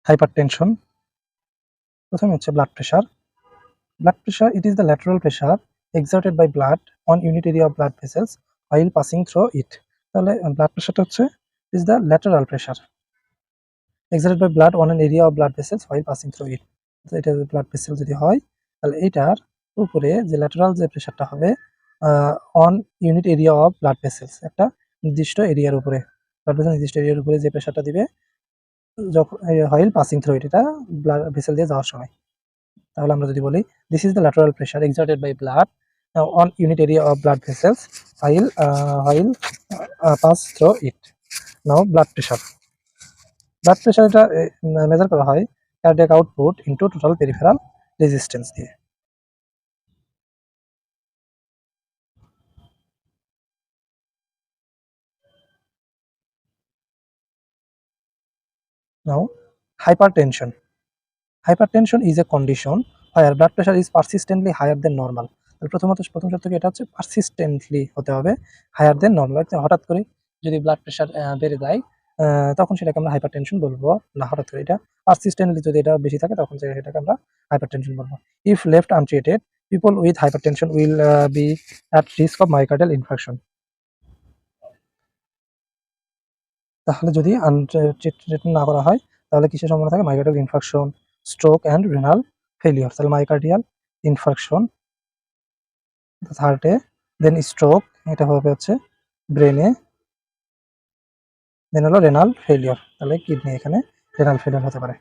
Hypertension. প্রথমে হচ্ছে blood pressure. Blood pressure, it is the lateral pressure exerted by blood on unit area of blood vessels while passing through it. তাহলে blood প্রেশারটা হচ্ছে is the lateral pressure exerted by blood on an area of blood vessels while passing through it. তো এটা blood vessel যদি হয় তাহলে এটার উপরে যে ল্যাটারাল যে প্রেশারটা হবে on unit area of blood vessels, একটা নির্দিষ্ট এরিয়ার উপরে, ব্লাড ভেসেল নির্দিষ্ট এরিয়ার উপরে যে প্রেশারটা দিবে যখন while passing through it, এটা ব্লাড ভেসেল দিয়ে যাওয়ার সময়। তাহলে আমরা যদি বলি this is the lateral pressure exerted by blood on unit area of blood vessels while pass through it. Now blood pressure. Blood pressure এটা মেজার করা হয় cardiac output into total peripheral resistance দিয়ে। Now hypertension. Hypertension is a condition where blood pressure is persistently higher than normal. প্রথম শর্ত কি, এটা হচ্ছে persistently হতে হবে হায়ার দেন নর্মাল। হঠাৎ করে যদি ব্লাড প্রেশার বেড়ে যায় তখন সেটাকে আমরা হাইপারটেনশন বলবো না। হঠাৎ করে এটা পারসিস্টেন্টলি যদি এটা বেশি থাকে তখন সেটাকে আমরা হাইপারটেনশন বলবো। If left untreated, people with hypertension will be at risk of myocardial infarction. তাহলে যদি ট্রিটমেন্ট না করা হয় তাহলে কিসের সম্ভাবনা থাকে? Myocardial infarction, stroke and renal failure. তাহলে মায়োকার্ডিয়াল ইনফার্কশন হার্টে, দেন স্ট্রোক, এটা হবে হচ্ছে ব্রেনে, দেন হলো রেনাল ফেলিওর, তাহলে কিডনি, এখানে রেনাল ফেলিওর হতে পারে।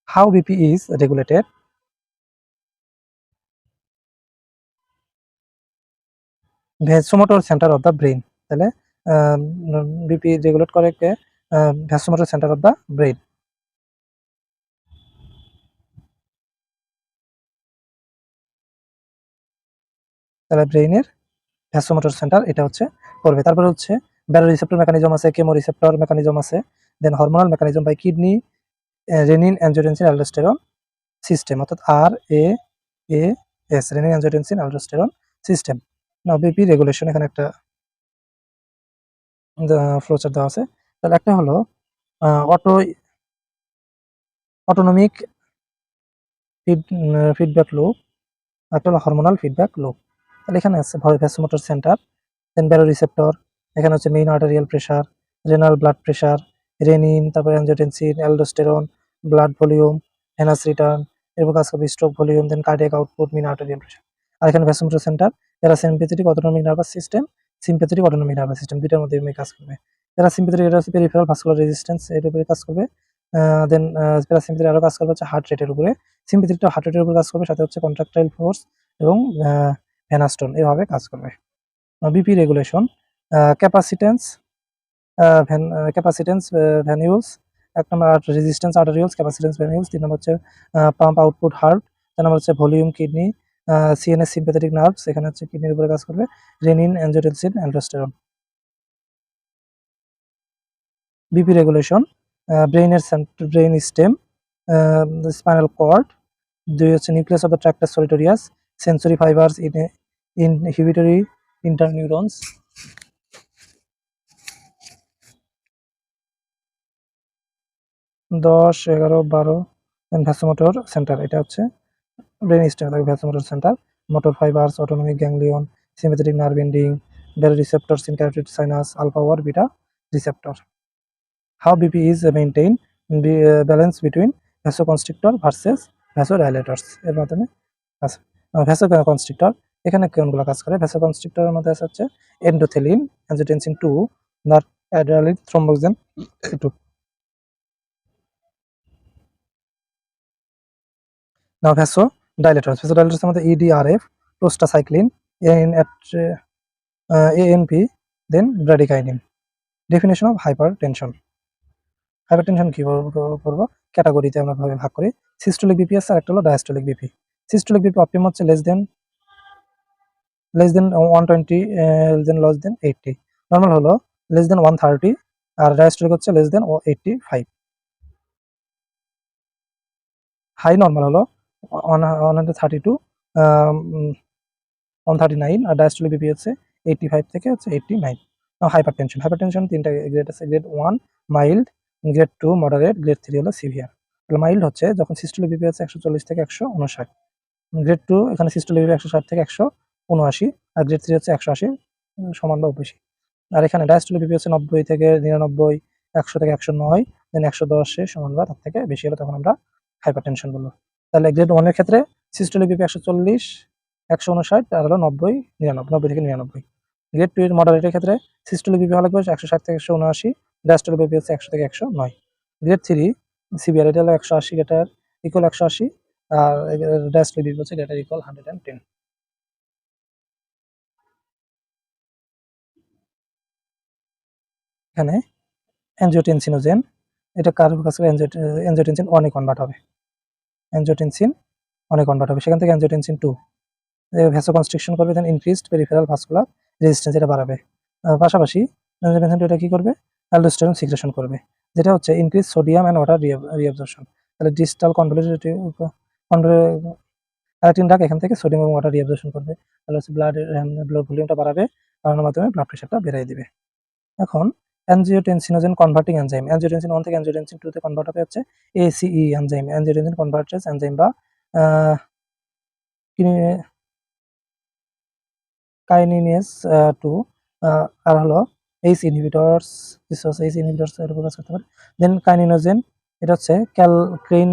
How BP is regulated? Vasomotor centre of the brain. তাহলে বিপি রেগুলেট করে কে? Vasomotor centre of the brain. তাহলে ব্রেইনের ভ্যাসোমোটর সেন্টার এটা হচ্ছে করবে। তারপরে হচ্ছে ব্যারো রিসেপ্টর মেকানিজম আছে, কেমো রিসেপ্টর মেকানিজম আছে, then hormonal mechanism by kidney, renin angiotensin aldosterone system, অর্থাৎ RAAS, renin angiotensin aldosterone system. না বিপি রেগুলেশন, এখানে একটা ফ্লোচার্ট দেওয়া আছে। তাহলে একটা হলো অটোনমিক ফিডব্যাক লুপ, একটা হলো হরমোনাল ফিডব্যাক লুপ। তাহলে এখানে আছে vasomotor centre, then baro receptor, এখানে হচ্ছে main arterial pressure, renal blood pressure, renin, তারপরে angiotensin, aldosterone, blood volume, venous return, এরপর কাজ করবে stroke volume, then cardiac output, main arterial pressure. আর এখানে vasomotor centre, parasympathetic autonomic nervous system, sympathetic autonomic nervous system, দুইটার মধ্যে কাজ করবে। প্যারাসিম্প্যাথেটিক এটা হচ্ছে পেরিফেরাল ভাস্কুলার রেজিস্ট্যান্স, এর উপরে কাজ করবে। দেন প্যারাসিম্প্যাথেটিক আরো কাজ করবে হচ্ছে হার্ট রেটের উপরে, সিম্প্যাথেটিকটা হার্ট রেটের উপরে কাজ করবে, সাথে হচ্ছে কন্ট্রাকটাইল ফোর্স এবং ভেনাস্টোন, এভাবে কাজ করবে। বিপি রেগুলেশন, ক্যাপাসিটেন্স, ক্যাপাসিটেন্স ভ্যানিউলস, এক নম্বর রেজিস্ট্যান্স আর্টারিওলস, ক্যাপাসিটেন্স ভ্যানিউলস, 3 নম্বর হচ্ছে পাম্প আউটপুট হার্ট, 4 নম্বর হচ্ছে volume kidney, CNS sympathetic nerves, এখানে হচ্ছে কিডনির উপরে কাজ করবে, renin angiotensin aldosterone. BP regulation, ব্রেইনের ব্রেইন স্টেম, স্পাইনাল কর্ড, 2 হচ্ছে nucleus of the tractus solitarius, sensory fibres, inhibitory interneurons. 10, 11, 12 vasomotor centre, এটা হচ্ছে brain stem, vasomotor centre, motor fibres, autonomic ganglion, sympathetic nerve ending, bell receptors in carotid sinus, alpha or beta receptor. How BP is maintain? Balance between vasoconstrictor versus ভ্যাসোডাইলেটরস, এর মাধ্যমে আছে। Vasoconstrictor, এখানে কোনগুলো কাজ করে? ভ্যাসোকনস্ট্রিক্টরের মধ্যে আছে হচ্ছে endothelin, angiotensin 2, nerve adrenaline, thromboxane 2। Now vasodilators. Vasodilators are EDRF, prostacyclin, ANP, then bradykinin. Definition of hypertension. Hypertension কি করব? ক্যাটাগরিতে আমরা ভাবে ভাগ করি। সিস্টোলিক বিপি আছে, আর একটা হলো diastolic BP. Systolic BP optimum হচ্ছে less than 120, less than 80। Normal হলো less than 130, আর ডায়াস্টোলিক হচ্ছে less than 85। হাই নরমাল হলো 132, 139, আর ডায়াস্টোলিক বিপি হচ্ছে 85 থেকে হচ্ছে 89। হাইপারটেনশন, তিনটা গ্রেড আছে। Grade 1 mild, grade 2 moderate, grade 3 হলো সিভিয়ার। তাহলে মাইল্ড হচ্ছে যখন সিস্টোলিক বিপি হচ্ছে 140 থেকে 159, গ্রেড 2 এখানে সিস্টোলিক বিপি 160 থেকে 179, আর গ্রেড 3 হচ্ছে 180 সমান বা বেশি। আর এখানে ডায়াস্টোলিক বিপি হচ্ছে 90 থেকে 99, 100 থেকে 109, দেন 110 এ সমান বা তার থেকে বেশি হলে তখন আমরা হাইপারটেনশন বলবো। তাহলে গ্রেড 1 এর ক্ষেত্রে সিস্টোলিক বিপি 140, 159 আর হলো 90, 99, 90 থেকে 99। গ্রেড 2 এর মডারেটের ক্ষেত্রে সিস্টোলিক বিপি হওয়া লাগবে 160 থেকে 179, ডায়াস্টোলিক বিপি হচ্ছে 100 থেকে 109। গ্রেড 3 সিভিয়ার, এটা হলো 180 গ্রেটার ইকুয়াল 180, আর ডায়াস্টোলিক বিপি হচ্ছে গ্রেটার ইকুয়াল 110। এখানে অ্যানজিওটেনসিনোজেন, এটা কার কাছে অ্যানজিওটেনসিন 1 এ কনভার্ট হবে, অ্যানজিওটেনসিন 1 এ কনভার্ট হবে, সেখান থেকে অ্যানজিওটেনসিন 2 ভ্যাসোকনস্ট্রিকশন করবে, দেন ইনক্রিজড পেরিফেরাল ভাস্কুলার রেজিস্ট্যান্স, এটা বাড়াবে। পাশাপাশি অ্যানজিওটেনসিন 2 এটা কি করবে, অ্যালডোস্টেরন সিক্রেশন করবে, যেটা হচ্ছে increase sodium and water reabsorption. তাহলে ডিস্টাল কনভলিউটিভ অ্যালার্জিন ডাক এখান থেকে সোডিয়াম এবং ওয়াটার রিঅ্যাবজর্পশন করবে, তাহলে হচ্ছে ব্লাড ভলিউমটা বাড়াবে, কারণের মাধ্যমে ব্লাড প্রেশারটা বেড়িয়ে দিবে। এখন অ্যানজিওটেনসিনোজেন কনভার্টিং এনজাইম, অ্যানজিওটেনসিন 1 থেকে অ্যানজিওটেনসিন 2 তে কনভার্ট হবে হচ্ছে এসিই এনজাইম, অ্যানজিওটেনসিন কনভার্টারেজ এনজাইম বা কাইনিনেস 2, আর হলো এইচ ইনহিবিটরস, কিছু হচ্ছে এইচ ইনহিবিটরস এর উপর কাজ করতে পারে। দেন কাইনিনোজেন, এটা হচ্ছে ক্যালক্রেইন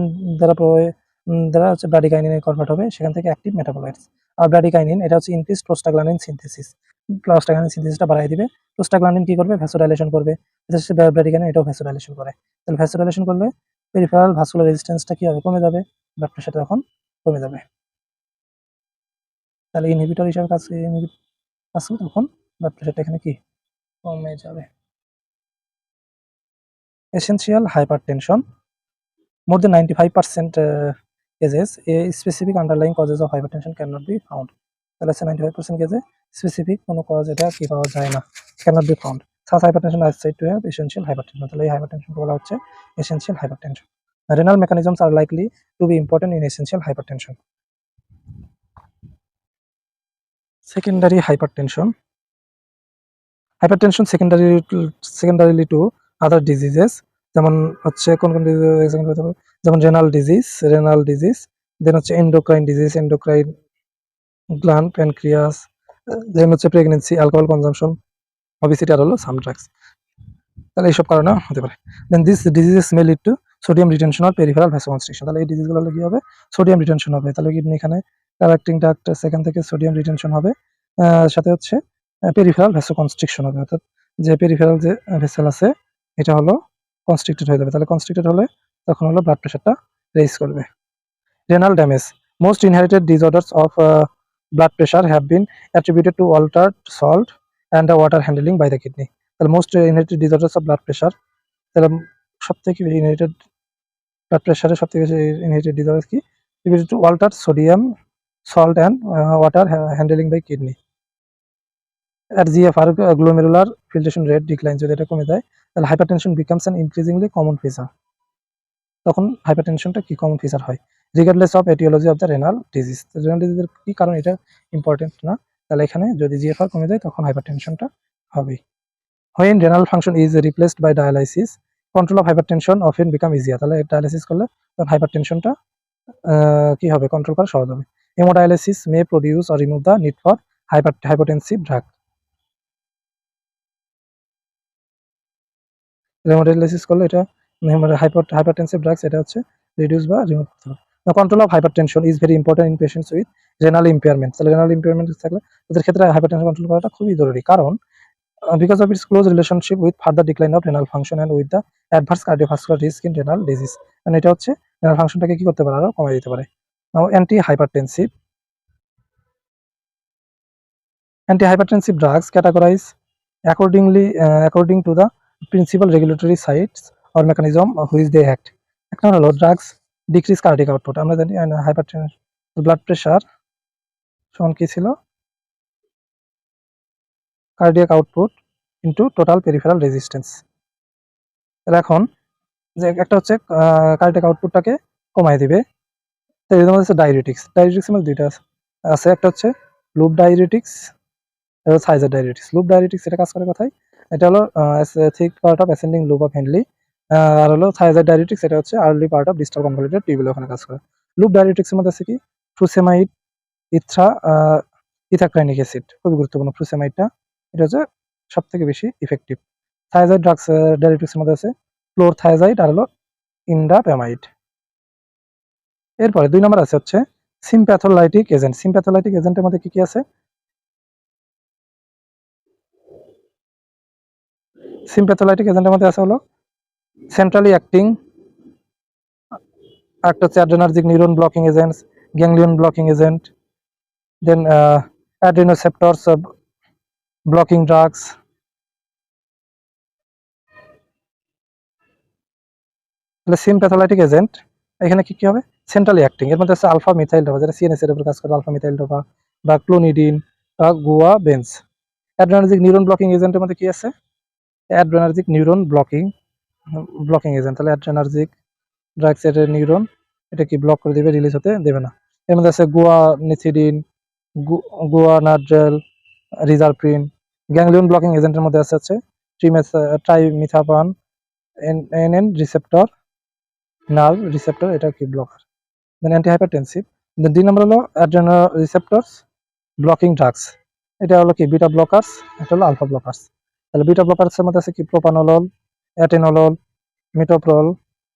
দ্বারা হচ্ছে ব্রাডিকাইনিনে কনভার্ট হবে, সেখান থেকে অ্যাক্টিভ মেটাবোলাইটস। আর ব্রাডিকাইনিন এটা হচ্ছে ইনক্রিজ প্রোস্টাগ্ল্যান্ডিন সিনথেসিস, প্রোস্টাগ্ল্যান্ডিন সিনথেসিসটা বাড়ায় দিবে। প্রোস্টাগ্ল্যান্ডিন কি করবে, ভ্যাসোডাইলেশন করবে, এটা হচ্ছে ব্রাডিকাইনিন, এটাও ভ্যাসোডাইলেশন করে। তাহলে ভ্যাসোডাইলেশন করলে পেরিফেরাল ভাস্কুলার রেজিস্ট্যান্সটা কি হবে, কমে যাবে, ব্লাড প্রেশারটা তখন কমে যাবে। তাহলে ইনহিবিটর হিসেবে কাজ আসলে তখন ব্লাড প্রেশারটা এখানে কি কমে যাবে। Essential hypertension, more than 95% cases a specific underlying causes of hypertension cannot be found। তাহলে হচ্ছে 95% কেসে স্পেসিফিক কোনো কজ এটা কি পাওয়া যায় না, cannot be found। such hypertension is said to have essential hypertension। তাহলে এই হাইপারটেনশনকে বলা হচ্ছে essential hypertension। renal mechanisms are likely to be important in essential hypertension। secondary hypertension, hypertension secondarily to other diseases, যেমন হচ্ছে কোন কোন ডিজিজ, যেমন renal disease, দেন হচ্ছে এন্ডোক্রাইন গ্ল্যান্ড, প্যানক্রিয়াস, দেন হচ্ছে প্রেগনেন্সি, অ্যালকোহল কনজাম্পশন, ওবেসিটি আর হলো সাম ড্রাগস। তাহলে এইসব কারণে হতে পারে। Then this diseases may lead to sodium retention or peripheral vasoconstriction. তাহলে এই ডিজিজগুলো হলে কি হবে, সোডিয়াম রিটেনশন হবে, তাহলে কিডনি এখানে কালেক্টিং ডাক্ট, সেখান থেকে সোডিয়াম রিটেনশন হবে, সাথে হচ্ছে পেরিফেরাল ভ্যাসোকনস্ট্রিকশন হবে, অর্থাৎ যে পেরিফেরাল যে ভেসেল আছে এটা হলো কনস্ট্রিক্টেড হয়ে যাবে। তাহলে কনস্ট্রিক্টেড হলে তখন হলো ব্লাড প্রেশারটা রেইজ করবে। Renal damage, most inherited disorders of blood pressure have been attributed to altered salt and the water handling by the kidney। তাহলে most inherited disorders of blood pressure, তাহলে সব থেকে বেশি ইনহেরিটেড ব্লাড প্রেশারের সব থেকে বেশি ইনহেরিটেড ডিসঅর্ডার কি, attributed to altered sodium, salt and water handling by kidney। at GFR glomerular filtration rate declines, যদি এটা কমে যায় তাহলে hypertension becomes an increasingly common feature। তখন হাইপারটেনশনটা কি কমন ফিচার হয়, regardless of aetiology of the renal disease. Renal ডিজিজের কি কারণ এটা ইম্পর্টেন্ট না, তাহলে এখানে যদি জিএফআর কমে যায় তখন হাইপারটেনশনটা হবে। When renal function is replaced by dialysis, control of hypertension often become easier। তাহলে ডায়ালাইসিস করলে তখন হাইপারটেনশনটা কি হবে, কন্ট্রোল করা সহজ হবে। Haemodialysis may produce or remove the need for hypertensive drug. Haemodialysis করলে এটা হাইপারটেনসিভ ড্রাগস এটা হচ্ছে রিডিউস বা রিমুভ করতে হবে। Control of hypertension is very important in patients with renal impairment. তাহলে রেনাল ইম্পেয়ারমেন্ট থাকলে তাদের ক্ষেত্রে হাইপারটেনশন কন্ট্রোল করাটা খুবই জরুরি, কারণ because of its close relationship with further decline of renal function and with the adverse cardiovascular risk in renal disease। মানে এটা হচ্ছে রেনাল ফাংশনটাকে কি করতে পারে, আরো কমিয়ে দিতে পারে। নাও anti-hypertensive drugs categorize according to the principal regulatory sites or mechanism of which they act। এক নম্বর হলো ড্রাগস ডিক্রিজ কার্ডিয়াক আউটপুট। আমরা জানি হাইপারটেনশন ব্লাড প্রেশার সমান কি ছিল, cardiac output into total peripheral resistance. তাহলে এখন যে একটা হচ্ছে কার্ডিয়াক আউটপুটটাকে কমায় দিবে, তো এর মধ্যে হচ্ছে ডাইউরেটিক্স মধ্যে দুইটা আছে, একটা হচ্ছে লুপ ডাইউরেটিক্স, এটা হচ্ছে হাইজার ডাইউরেটিক্স। লুপ ডাইউরেটিক্স এটা কাজ করে কোথায়, এটা হলো thick part of ascending loop of Henle, আর হলো থায়াজাইড ডায়ারিটিক্স, এটা হচ্ছে early part of distal convoluted tubule, ওখানে কাজ করে। লুপ ডায়ারিটিক্স এর মধ্যে আছে কি ফ্রুসেমাইড, ইথ্রা ইথাক্রাইনিক অ্যাসিড, খুবই গুরুত্বপূর্ণ ফ্রুসেমাইডটা, এটা হচ্ছে সবথেকে বেশি ইফেক্টিভ। থায়াজাইড ড্রাগস ডায়ারিটিক্স এর মধ্যে আছে ক্লোরথায়াজাইড আর হলো ইন্ডাপেমাইড। এরপরে 2 নম্বর আছে হচ্ছে সিম্প্যাথোলাইটিক এজেন্ট। সিম্প্যাথোলাইটিক এজেন্টের মধ্যে কি কি আছে? সিম্প্যাথোলাইটিক এজেন্টের মধ্যে আছে হলো সেন্ট্রালি অ্যাক্টিং, একটা হচ্ছে adrenergic neuron blocking agents, ganglion blocking agent, then adrenoceptors blocking drugs. তাহলে সিম্প্যাথোলাইটিক এজেন্ট এখানে কি কি হবে? সেন্ট্রালি অ্যাক্টিং, এর মধ্যে আছে আলফা মিথাইল ডোপা, যেটা সিএনএস এর উপর কাজ করে, আলফা মিথাইল ডোপা বা ক্লোনিডিন বা গুয়া বেঞ্চ। অ্যাড্রেনার্জিক নিউরন ব্লকিং এজেন্টের মধ্যে কি আছে? Adrenergic neuron blocking blocking agent, তাহলে অ্যাড্রেনার্জিক ড্রাগস এর নিউরন এটা কি ব্লক করে দিবে, রিলিজ হতে দেবে না। এর মধ্যে আছে গুয়া নিথিডিন, গুয়ানাড্রেল, রিজারপ্রিন। গ্যাংলিয়ন ব্লকিং এজেন্টের মধ্যে আছে হচ্ছে ট্রাইমিথাপান, এনএন রিসেপ্টর, নার্ভ রিসেপ্টর, এটা কি ব্লকার। দেন অ্যান্টিহাইপারটেনসিভ, দেন 2 নম্বর হলো অ্যাড্রেনাল রিসেপ্টরস ব্লকিং ড্রাগস, এটা হলো কি বিটা ব্লকার্স, এটা হলো আলফা ব্লকার্স। তাহলে বিটা ব্লকার্স এর মধ্যে আছে কি propranolol, atenolol, metoprolol,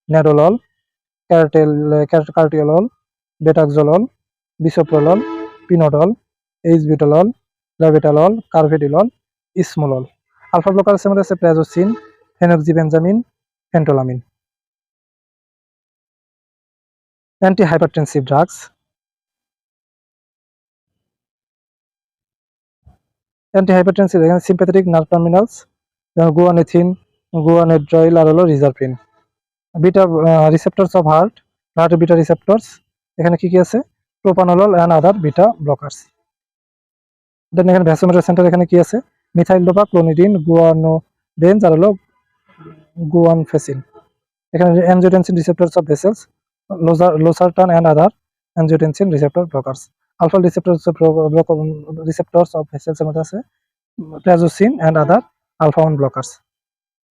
nadolol, carteolol, betaxolol, bisoprolol, pindolol, acebutolol, labetalol, carvedilol, esmolol. Alpha ব্লকার্সের মধ্যে আছে prazosin, phenoxybenzamine, phentolamine. Antihypertensive drugs, antihypertensive এখানে সিম্প্যাথেটিক নার্ভ টার্মিনালস, যেমন গুয়ানিথিন, গুয়ানেড্রয়েল আর হলো reserpine. Beta receptors of heart beta receptors, এখানে কি কি আছে? Propranolol and other beta blockers. Then এখানে ভ্যাসোমোটর সেন্টার, এখানে কি আছে? মিথাইল ডোপা, ক্লোনিডিন, গুয়ানো বেঞ্জ আর হলো গুয়ানফেসিন। এখানে angiotensin receptors of vessels, losartan and other angiotensin receptor blockers. Alpha receptors of vessels এর মধ্যে আছে prazosin and other alpha 1 blockers.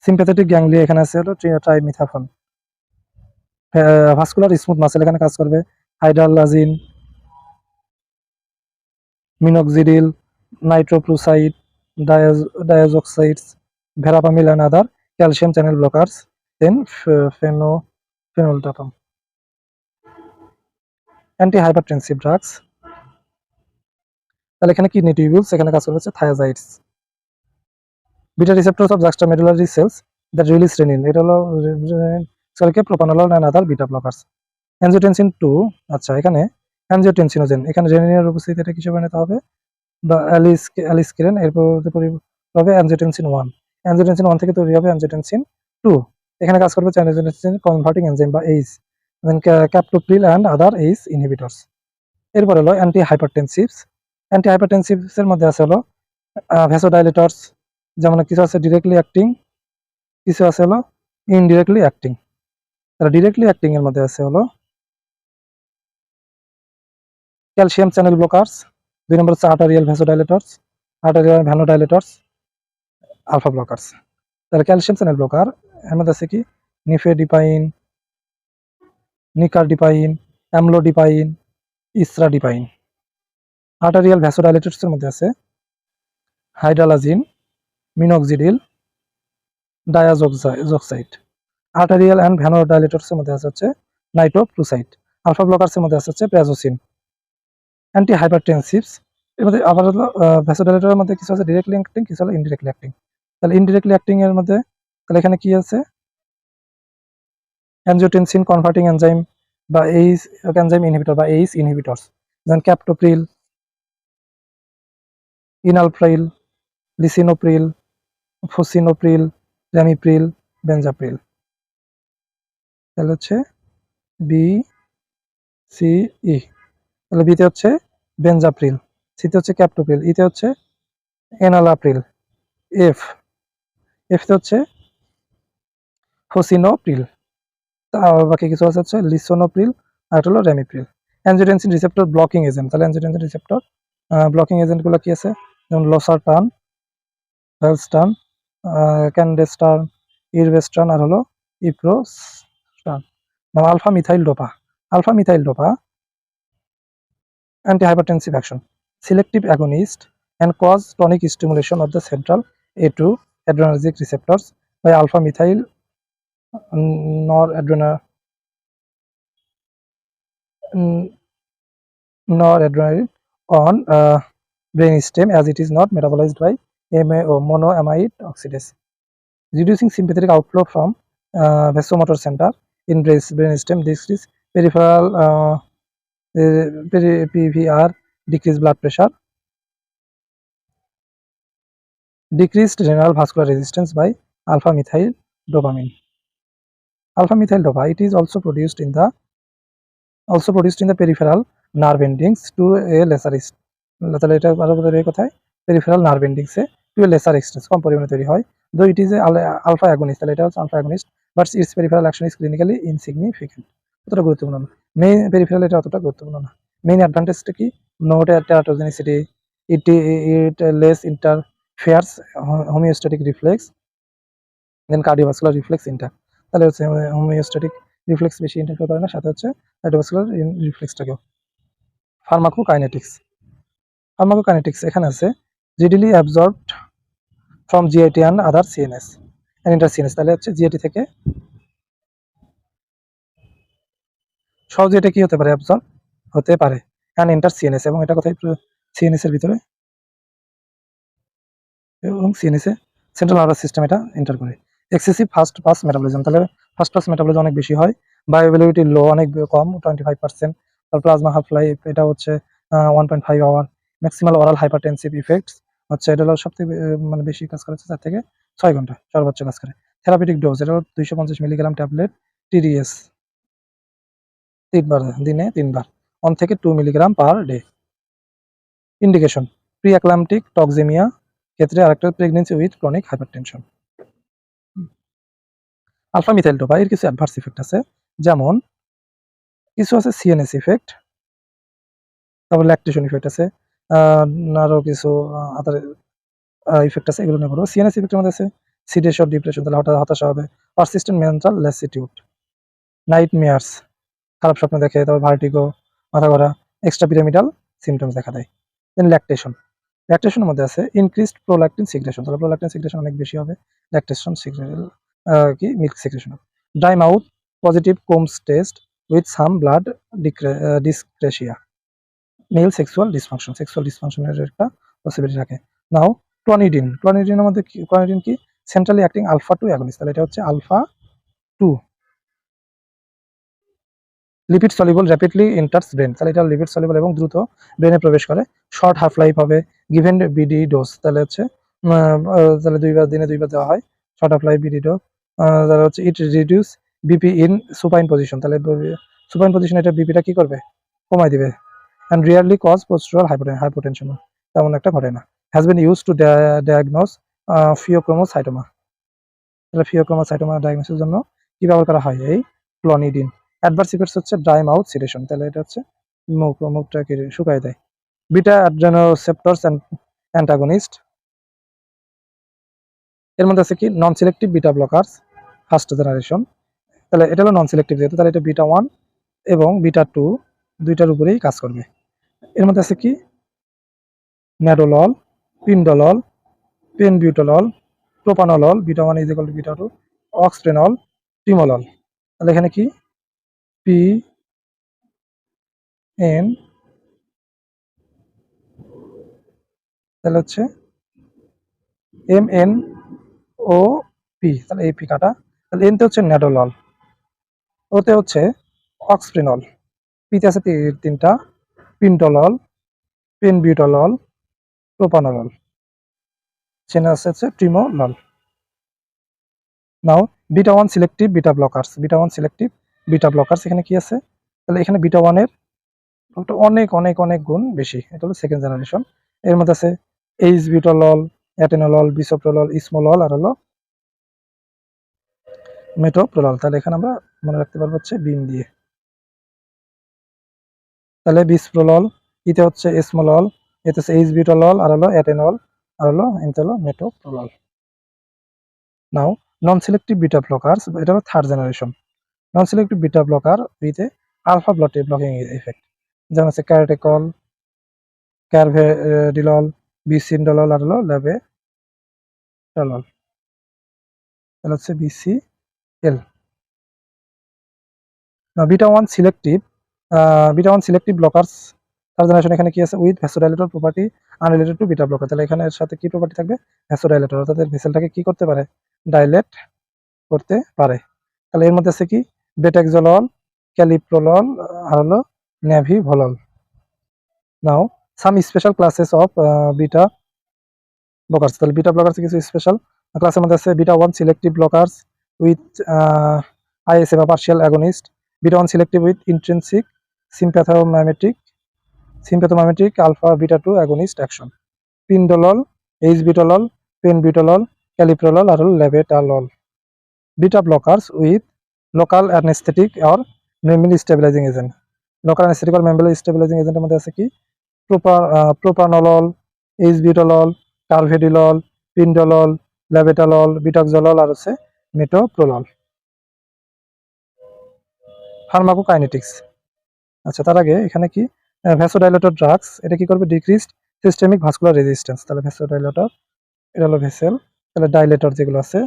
Sympathetic ganglia এখানে আছে হলো ট্রাইমিথাফন। ভাস্কুলার স্মুথ মাসেল এখানে কাজ করবে hydralazine, minoxidil, nitroprusside, diazoxides, verapamil and other calcium channel blockers, then ফেনোলটাটন। অ্যান্টিহাইপারটেনসিভ ড্রাগস, তাহলে এখানে কিডনি টিউবুলস, এখানে কাজ করবে হচ্ছে thiazides. Beta receptors of juxtamedullary cells that release renin, এটা হলো সেলকে propranolol and other beta blockers. Angiotensin 2, আচ্ছা এখানে অ্যানজিওটেনসিনোজেন, এখানে রেনিনের উপস্থিতি এটা কিসে বানাতে হবে? বা অ্যালিস্কিরেন, এরপর হবে অ্যানজিওটেনসিন 1, অ্যানজিওটেনসিন 1 থেকে তৈরি হবে অ্যানজিওটেনসিন 2, এখানে কাজ করবে অ্যানজিওটেনসিন কনভার্টিং এনজাইম বা ACE, then captopril and other ACE inhibitors. এরপর হলো অ্যান্টিহাইপারটেনসিভস। অ্যান্টিহাইপারটেনসিভস এর মধ্যে আছে হলো ভ্যাসোডাইলেটরস, যেমন কিছু আছে ডিরেক্টলি অ্যাক্টিং, কিছু আছে হলো ইনডিরেক্টলি অ্যাক্টিং। তাহলে ডিরেক্টলি অ্যাক্টিং এর মধ্যে আছে হলো ক্যালসিয়াম চ্যানেল ব্লকার্স, 2 নম্বর হচ্ছে আর্টারিয়াল ভ্যাসোডাইলেটরস, আর্টারিয়াল ভ্যানোডাইলেটরস, আলফা ব্লকার্স। তাহলে ক্যালসিয়াম চ্যানেল ব্লকার এর মধ্যে আছে কি নিফেডিপাইন, নিকারডিপাইন, অ্যামলোডিপাইন, ইসরাডিপাইন। আর্টারিয়াল ভ্যাসোডাইলেটরস এর মধ্যে আছে হাইড্রালাজিন, মিনক্সিডিল, ডায়াজোক্সাইড। আর্টারিয়াল অ্যান্ড ভ্যানোডাইলেটরস এর মধ্যে আছে হচ্ছে নাইট্রোপ্রুসাইড। আলফা ব্লকার্স এর মধ্যে আছে হচ্ছে প্রাজোসিন। অ্যান্টি হাইপারটেনসিভস এর মধ্যে আবার হলো ভ্যাসোডাইলেটরের মধ্যে কিছু আছে ডিরেক্টলি অ্যাক্টিং, কিছু হলো ইনডিরেক্টলি অ্যাক্টিং। তাহলে ইনডিরেক্টলি অ্যাক্টিং এর মধ্যে তাহলে এখানে কি আছে? অ্যানজিওটেনসিন কনভার্টিং এনজাইম বা এইচ এনজাইম ইনহিবিটর বা এইচ ইনহিবিটরস, যেমন ক্যাপটোপ্রিল, ইনালপ্রাইল, লিসিনোপ্রিল, ফোসিনোপ্রিল, র্যামিপ্রিল, বেনজাপ্রিল। তাহলে হচ্ছে বি সি ই। তাহলে বিতে হচ্ছে বেনজাপ্রিল, সিতে হচ্ছে ক্যাপটোপ্রিল, ইতে হচ্ছে এনালাপ্রিল, এফ এফতে হচ্ছে ফোসিনোপ্রিল, বাকি কিছু আছে হচ্ছে লিসোনোপ্রিল আর হলো র্যামিপ্রিল। অ্যানজিওটেনসিন রিসেপ্টর ব্লকিং এজেন্ট, তাহলে অ্যানজিওটেনসিন রিসেপ্টর ব্লকিং এজেন্টগুলো কি আছে? যেমন লোসারটান, ভ্যালস্টান, ক্যান্ডেস্টান, ইরভেস্টান আর হলো iprostan. Now alpha methyl dopa. Alpha methyl dopa, anti-hypertensive action, selective agonist, and cause tonic stimulation of the central A2 adrenergic receptors by alpha methyl noradrenaline noradrenaline on brainstem, as it is not metabolized by MAO, monoamide oxidase, reducing sympathetic outflow from vasomotor center in brainstem, decrease peripheral PVR, decreased blood pressure, decreased renal vascular resistance by alpha methyl dopamine. Alpha methyl dopa, it is also produced in the peripheral nerve endings to a lesser extent. তাহলে এটা আরো বোঝাবে কোথায়, peripheral nerve endings A to a lesser extent কম পরিমাণে তৈরি হয়, though it is a alpha agonist, তাহলে এটা হচ্ছে alpha agonist, but its peripheral action is clinically insignificant. অতটা গুরুত্বপূর্ণ না, মেইন peripheral এটা অতটা গুরুত্বপূর্ণ না। মেইন অ্যাডভান্টেজটা কি, no teratogenicity, it less interferes homeostatic reflex, then cardiovascular reflex intact, তাহলে হচ্ছে হোমিওস্ট্যাটিক রিফ্লেক্স বেশি ইন্টারফেয়ার করে না, সাথে হচ্ছে কার্ডিওভাস্কুলার রিফ্লেক্সটাকেও। ফার্মাকোকাইনেটিক্স, ফার্মাকোকাইনেটিক্স এখানে আছে readily absorbed from GIT and other CNS and enter CNS, তাহলে হচ্ছে জিআইটি থেকে সহজে এটা কি হতে পারে, অ্যাবজর্ব হতে পারে, অ্যান্ড ইন্টার সিএনএস, এবং এটা কোথায়, সিএনএস এর ভিতরে, এবং CNS a central nervous system এটা এন্টার করে। এক্সেসিভ ফাস্ট পাস মেটাবলিজম, তাহলে ফাস্ট পাস মেটাবলিজম অনেক বেশি হয়, বায়োঅ্যাভেলেবিলিটি লো, অনেক কম 25%, তার প্লাজমা হাফ লাইফ এটা হচ্ছে 1.5 hour, maximal oral hypertensive effects হচ্ছে এটা হলো সবথেকে মানে বেশি কাজ করে 4 থেকে 6 ঘন্টা সর্বোচ্চ কাজ করে। থেরাপিউটিক ডোজ এটা হলো 250 মিলিগ্রাম ট্যাবলেট টিডিএস 3 বার দিনে 3 বার, 1 থেকে 2 milligram per day. Indication, pre eclamptic toxaemia ক্ষেত্রে, আরেকটা pregnancy with chronic hypertension. Alpha methyl dopa এর কিছু অ্যাডভার্স ইফেক্ট আছে, যেমন কিছু আছে সিএনএস ইফেক্ট, তারপর ল্যাকটেশন ইফেক্ট আছে, আরো কিছু আদার ইফেক্ট আছে, এগুলো নিয়ে বলবো। সিএনএস ইফেক্টের মধ্যে আছে সিডেশন, ডিপ্রেশন, তাহলে হঠাৎ হতাশা হবে, পারসিস্টেন্ট মেন্টাল ল্যাসিটিউড, নাইট মেয়ার্স, খারাপ স্বপ্ন দেখে, তারপর ভার্টিগো, মাথা ঘোরা, এক্সট্রা পিরামিডাল সিমটমস দেখা দেয়। দেন ল্যাকটেশন, ল্যাকটেশনের মধ্যে আছে ইনক্রিজড প্রোল্যাকটিন সিক্রেশন, তাহলে প্রোল্যাকটিন সিক্রেশন অনেক বেশি হবে, ল্যাকটেশন কি milk secretion. Dry mouth, positive Coombs test with some blood dyscrasia, male sexual ডিসফাংশনের একটা পসিবিলিটি রাখে। নাও ক্লোনিডিন, ক্লোনিডিনের মধ্যে কি, ক্লোনিডিন কি সেন্ট্রালি অ্যাক্টিং আলফা 2 অ্যাগনিস্ট, তাহলে এটা হচ্ছে alpha 2। Lipid soluble rapidly enters brain, তাহলে এটা লিপিড সলিবল এবং দ্রুত ব্রেনে প্রবেশ করে, শর্ট হাফ লাইফ হবে, গিভেন বিডি ডোজ, তাহলে হচ্ছে তাহলে 2 বার দেওয়া হয়, short half life BD dose, তাহলে হচ্ছে it reduce BP in supine position, তাহলে সুপাইন পজিশন এটা বিপিটা কি করবে, কমাই দিবে, and rarely cause postural hypotension, তেমন একটা ঘটে না। Has been used to diagnose pheochromocytoma, তাহলে ফিওক্রোমোসাইটোমা ডায়াগনোসিসের জন্য কি ব্যবহার করা হয়, এই ক্লোনিডিন। অ্যাডভার্স ইফেক্টস হচ্ছে ড্রাই মাউথ সিডেশন, তাহলে এটা হচ্ছে মুখটাকে শুকাই দেয়। বিটা অ্যাড্রেনোসেপ্টরস অ্যান্টাগনিস্ট, এর মধ্যে আছে কি non selective beta blockers first generation, তাহলে এটা হলো নন সিলেক্টিভ যেহেতু, তাহলে এটা বিটা 1 এবং বিটা 2 দুইটার উপরেই কাজ করবে। এর মধ্যে আছে কি nadolol, pindolol, penbutolol, propranolol, beta 1 is equal to beta 2, oxprenolol, timolol, তাহলে এখানে কি পি এন, তাহলে হচ্ছে এম এন ও পি, তাহলে এই পি কাটা, তাহলে এনতে হচ্ছে ন্যাডোলল, ওতে হচ্ছে অক্সপ্রেনল, পিতে আছে 3টা, পিন্টোলল, পেনবিউটালল, প্রোপানলল, চেনে আছে timolol. Now beta 1 selective beta blockers, beta 1 selective beta blockers এখানে কি আছে, তাহলে এখানে বিটা 1 এর অনেক অনেক অনেক গুণ বেশি, এটা হলো সেকেন্ড জেনারেশন। এর মধ্যে আছে এইচ বিউটালল, অ্যাটেনোলল, বিসোপ্রোলল, ইসমোলল, আর হলো মেটোপ্রোলল, তাহলে এখানে আমরা মনে রাখতে পারবো হচ্ছে বিম দিয়ে, তাহলে বিসপ্রোলল, ইতে হচ্ছে এসমোলল, এতে হচ্ছে এইচ বিউটালল, আর হলো অ্যাটেনল, আর হলো এতে হলো metoprolol. Now non selective beta blockers, এটা হলো third generation. Non selective beta blocker with a alpha blocking effect, যেমন হচ্ছে ক্যারটেকল, ক্যারভেডিলল, বিসিনডলল আর হলো লেবেটালল, তাহলে হচ্ছে BCL. Beta one selective blockers third generation, এখানে কি আছে with vasodilator property unrelated to beta blocker, তাহলে এখানে এর সাথে কি প্রপার্টি থাকবে, ভ্যাসোডাইলেটর, অর্থাৎ ভেসেলটাকে কি করতে পারে, ডাইলেট করতে পারে। তাহলে এর মধ্যে আছে কি বেটাক্সোলল, ক্যালিপ্রোলল আর হলো nebivolol. Now some special classes of beta blockers, তাহলে বিটা ব্লকার্স কিছু স্পেশাল ক্লাসের মধ্যে আছে beta one selective blockers with ISA বা partial agonist, beta one selective with intrinsic sympathomimetic alpha beta two agonist action, pindolol, acebutolol, penbutolol, celiprolol আর হলো labetalol. Beta blockers with local anaesthetic আর memory stabilising agent, local anaesthetic আর memory stabilising এজেন্টের মধ্যে আছে কি প্রোপানলল, এইচবিটলল, কার্ভেডিলল, পিন্ডোলল, লেবেটালল, বিটাক্সোলল আর হচ্ছে মেটোপ্রোলল। ফার্মাকোকাইনেটিক্স, আচ্ছা তার আগে এখানে কি ভ্যাসোডাইলেটর ড্রাগস, এটা কি করবে, ডিক্রিজড সিস্টেমিক ভাস্কুলার রেজিস্ট্যান্স, তাহলে ভ্যাসোডাইলেটর এটা হলো ভেসেল, তাহলে ডাইলেটর যেগুলো আছে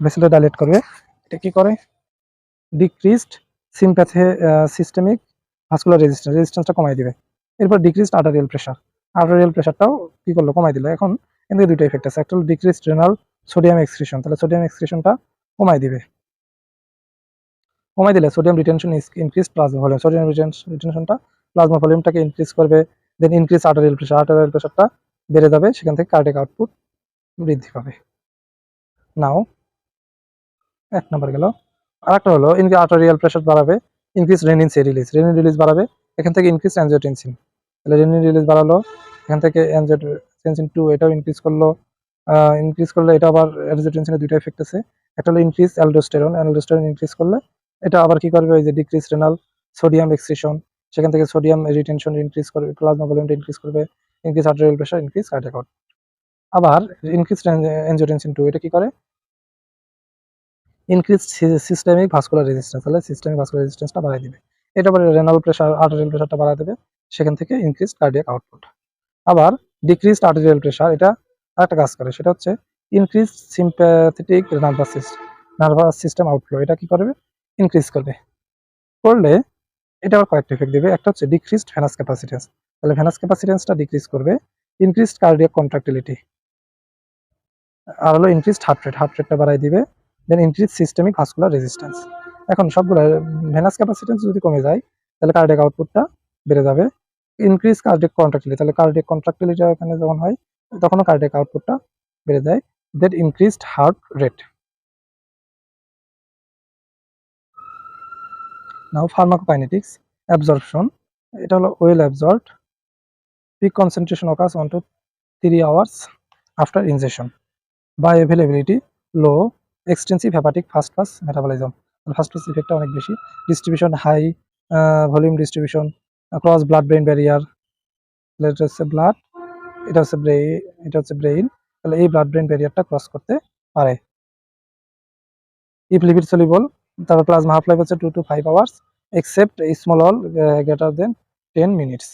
ভেসেলটা ডাইলেট করবে, এটা কি করে, ডিক্রিজড সিস্টেমিক ভাস্কুলার রেজিস্ট্যান্সটা কমাই দিবে। এরপর ডিক্রিজড আর্টারিয়াল প্রেশারটাও কি করলো, কমাই দিল। এখন এখানে দুটো ইফেক্ট আছে, একটা হলো ডিক্রিজড রেনাল সোডিয়াম এক্সক্রিশন, তাহলে সোডিয়াম এক্সক্রিশনটা কমাই দিবে। কমাই দিলে sodium retention increase plasma volume, sodium রিটেনশনটা প্লাজমা ভলিউমটাকে ইনক্রিজ করবে, দেন ইনক্রিজ আর্টারিয়াল প্রেশারটা বেড়ে যাবে, সেখান থেকে কার্ডিয়াক আউটপুট বৃদ্ধি পাবে। নাও এক নম্বর গেল। আরেকটা হলো আর্টারিয়াল প্রেশার বাড়াবে, ইনক্রিজ রেনিন রিলিজ বাড়াবে, এখান থেকে ইনক্রিজ অ্যানজিওটেনসিন, তাহলে রেনিন রিলিজ বাড়ালো, এখান থেকে অ্যানজিওটেনসিন 2 এটাও ইনক্রিজ করলো। ইনক্রিজ করলে এটা আবার অ্যানজিওটেনসিনের দুইটা এফেক্ট আছে, একটা হলো ইনক্রিজ অ্যালডোস্টেরন ইনক্রিজ করলে এটা আবার কি করবে, ওই যে ডিক্রিজ রেনাল সোডিয়াম এক্সক্রিশন, সেখান থেকে সোডিয়াম রিটেনশন ইনক্রিজ করবে, প্লাজমা ভলিউমটা ইনক্রিজ করবে, increase arterial pressure, increase cardiac output. আবার ইনক্রিজ অ্যানজিওটেনসিন 2 এটা কি করে, ইনক্রিজ সিস্টেমিক ভাস্কুলার রেজিস্ট্যান্স, তাহলে সিস্টেমিক ভাস্কুলার রেজিস্ট্যান্সটা বাড়াই দিবে, এটা পরে রেনাল প্রেশার আর্টারিয়াল প্রেশারটা বাড়াই দেবে, সেখান থেকে ইনক্রিজ কার্ডিয়াক আউটপুট। আবার ডিক্রিজড আর্টারিয়াল প্রেশার এটা আরেকটা কাজ করে, সেটা হচ্ছে increase sympathetic nervous system outflow, এটা কি করবে, ইনক্রিজ করলে এটা আবার কয়েকটা ইফেক্ট দিবে, একটা হচ্ছে ডিক্রিজড ভেনাস ক্যাপাসিটেন্স, তাহলে ভেনাস ক্যাপাসিটেন্সটা ডিক্রিজ করবে, ইনক্রিজড কার্ডিয়াক কন্ট্রাক্টিলিটি আর হলো ইনক্রিজড হার্ট রেটটা বাড়াই দিবে, দেন ইনক্রিজ সিস্টেমিক ভাস্কুলার রেজিস্ট্যান্স। এখন সবগুলো ভেনাস ক্যাপাসিটেন্স যদি কমে যায় তাহলে কার্ডিয়াক আউটপুটটা বেড়ে যাবে, ইনক্রিজ কার্ডিয়াক কন্ট্রাক্টিলিটি, তাহলে কার্ডিয়াক কন্ট্রাক্টিলিটি এখানে যখন হয় তখনও কার্ডিয়াক আউটপুটটা বেড়ে যায়, then increased heart rate. Now pharmacokinetics, absorption, এটা হলো well absorbed, peak concentration occurs 1 to 3 hours after injection, bioavailability low, extensive hepatic first pass metabolism, first pass ইফেক্টটা অনেক বেশি, distribution high, volume distribution, cross blood brain barrier, এটা হচ্ছে blood, এটা হচ্ছে brain, তাহলে এই ব্লাড ব্রেইন ব্যারিয়ারটা ক্রস করতে পারে। ইফ লিপিড সলিবল, তারপর প্লাজমা হাফ লাইফ হচ্ছে 2 to 5 hours except small all greater than 10 minutes।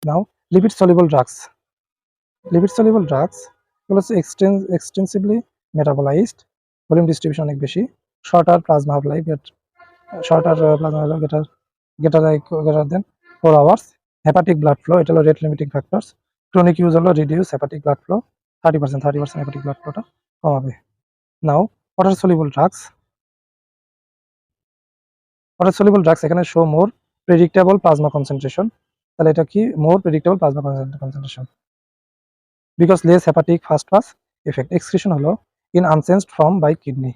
Now lipid soluble drugs এগুলো হচ্ছে এক্সটেন্সিভলি মেটাবলাইজড, ভলিউম ডিস্ট্রিবিউশন অনেক বেশি, shorter plasma half life, greater than 4 hours, hepatic blood flow, এটা হলো rate limiting factors, chronic use হলো reduce hepatic blood flow 30% hepatic blood ফ্লোটা কমাবে। Now water soluble drugs এখানে শো মোর প্রেডিক্টেবল প্লাজমা কনসেন্ট্রেশন, তাহলে এটা কি more predictable plasma concentration because less hepatic first pass effect, excretion হলো in unchanged form by kidney,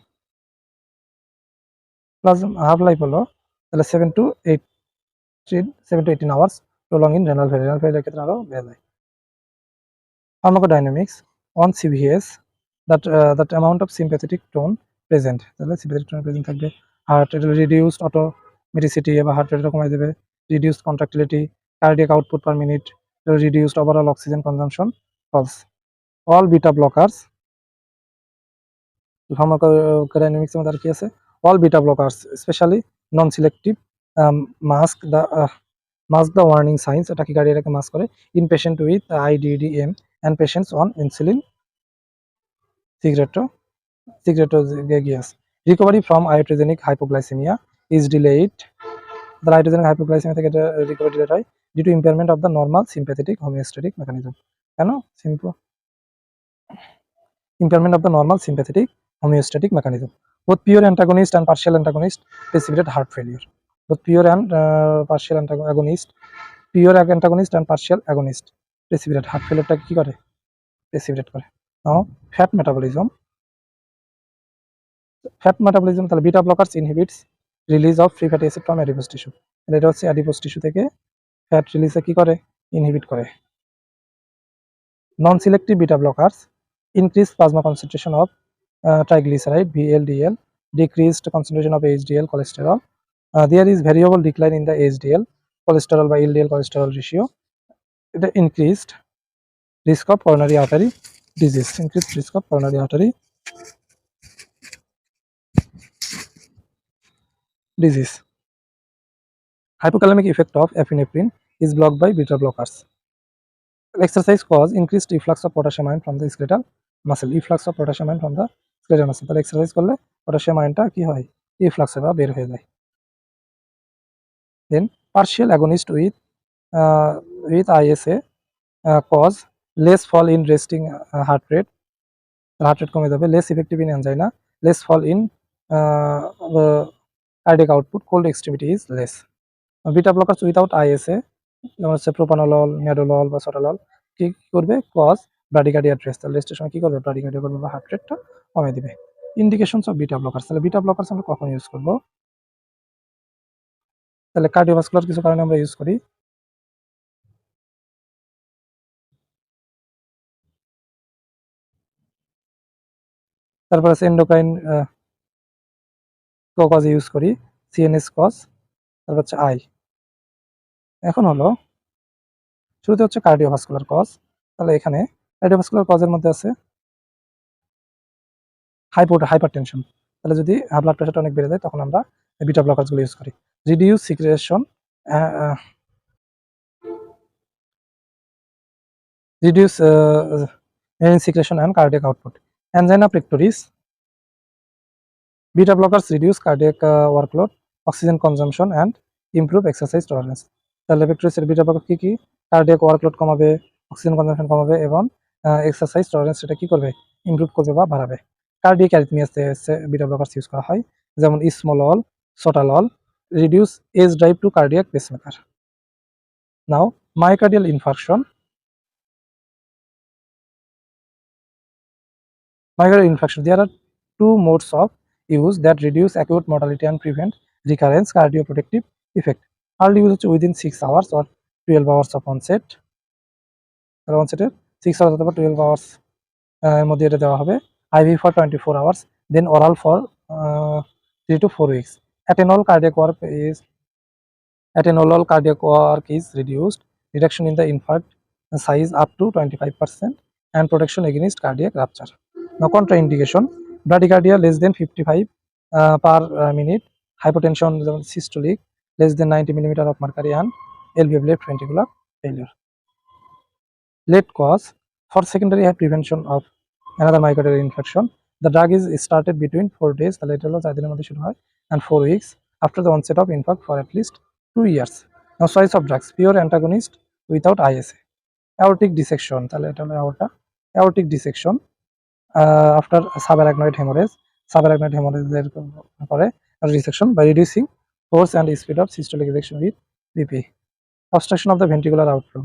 plasma half life হলো তাহলে 7 to 18 hours, prolong in renal failure ক্ষেত্রে আরো বেড়ে যায়। Pharmacodynamics on CVS, that amount of sympathetic tone present, তাহলে sympathetic tone present থাকবে, heart rate reduced automaticity বা হার্ট রেট কমাই দেবে, reduced contractility, cardiac output per minute, reduced overall oxygen consumption falls. All beta blockers ফার্মাকোডাইনামিক্সের মধ্যে আর কি আছে, all beta blockers specially non selective mask the warning signs, এটা কি গাড়িটাকে মাস্ক করে in patient with IDDM and patients on insulin সিগারেটোগেগিয়াস। Recovery from iatrogenic hypoglycaemia is delayed, তাহলে হাইড্রোজেনিক হাইপোগ্লাইসেমিয়া থেকে এটা রিকভারি ডিলেট হয় due to impairment of the normal sympathetic homeostatic mechanism. কেন? impairment of the normal sympathetic homeostatic mechanism. Both pure antagonist and partial antagonist precipitate heart failure. Both pure and partial antagonist, pure antagonist and partial agonist precipitate heart failure টা কি করে? Precipitate করে। Now fat metabolism. Fat metabolism তাহলে beta blockers inhibits release of free fatty acid from adipose tissue. তাহলে এটা হচ্ছে adipose tissue থেকে fat release কি করে? Inhibit করে। Non-selective beta blockers increase plasma concentration of triglyceride VLDL, decreased concentration of HDL cholesterol. There is variable decline in the HDL cholesterol by LDL cholesterol ratio. The increased risk of coronary artery disease. Increased risk of coronary artery disease. Hypokalemic effect of epinephrine is blocked by beta blockers. Exercise cause increased efflux of potassium ion from the skeletal muscle. Efflux of potassium ion from the skeletal muscle. তাহলে exercise করলে potassium আয়নটা কি হয়? Efflux বা বের হয়ে যায়। Then partial agonist with ISA cause less fall in resting heart rate কমে যাবে, less effective in angina, less fall in cardiac output, cold extremity is less. Beta blockers without ISA যেমন হচ্ছে প্রোপানলল, ম্যাডোলল বা সটালল কি করবে? কজ ব্রাডিকার্ডিয়া আর্রেস্ট, তাহলে রেস্টের সময় কি করবে? ব্রাডিকার্ডিয়া করবে বা হার্ট রেটটা কমে দিবে। ইন্ডিকেশনস অফ বিটা ব্লকার্স, তাহলে বিটা ব্লকার্স আমরা কখন ইউজ করব? তাহলে কার্ডিওভাস্কুলার কিছু কারণে আমরা ইউজ করি। তারপর আছে এন্ডোক্রাইন কজ ইউজ করি, সিএনএস কজ, তারপর হচ্ছে আই। এখন হলো শুরুতে হচ্ছে কার্ডিওভাস্কুলার কজ। তাহলে এখানে কার্ডিওভাস্কুলার কজের মধ্যে আছে হাইপারটেনশন। তাহলে যদি ব্লাড প্রেশারটা অনেক বেড়ে যায় তখন আমরা বিটা ব্লকারসগুলো ইউজ করি। Reduce secretion reduce renin secretion and cardiac output. Angina pectoris, beta blockers reduce cardiac workload, oxygen consumption and improve exercise tolerance. তাহলে পেক্টোরিসের বিটা ব্লকার কি কি? কার্ডিয়াক ওয়ার্কলোড কমাবে, অক্সিজেন কনজাম্পশন কমাবে এবং এক্সারসাইজ টলারেন্স সেটা কি করবে? ইমপ্রুভ করবে বা বাড়াবে। কার্ডিয়াক অ্যারিথমিয়াতে বিটা ব্লকারস ইউজ করা হয়, যেমন esmolol, sotalol, reduce as drive to cardiac pacemaker. Now myocardial infarction. Myocardial infarction. There are two modes of use that reduce acute mortality and prevent recurrence. Cardioprotective effect. Early use within 6 hours or 12 hours of onset. Onset 6 hours অথবা 12 hours এর মধ্যে এটা দেওয়া হবে। IV for 24 hours, then oral for 3 to 4 weeks. Atenolol cardiac work is reduced. Reduction in the infarct size up to 25% and protection against cardiac rupture. Now contraindication, bradycardia less than 55 per minute, hypotension systolic less than 90 millimeter of mercury and LV left ventricular failure. Late cause for secondary prevention of another myocardial infarction. The drug is started between 4 days, the later and 4 weeks after the onset of infarct for at least 2 years. Now choice of drugs, pure antagonist without ISA. Aortic dissection, তাহলে এটা হলো aortic dissection after subarachnoid hemorrhage, এর পরে dissection by reducing force and speed of systolic ejection with BP. Obstruction of the ventricular outflow,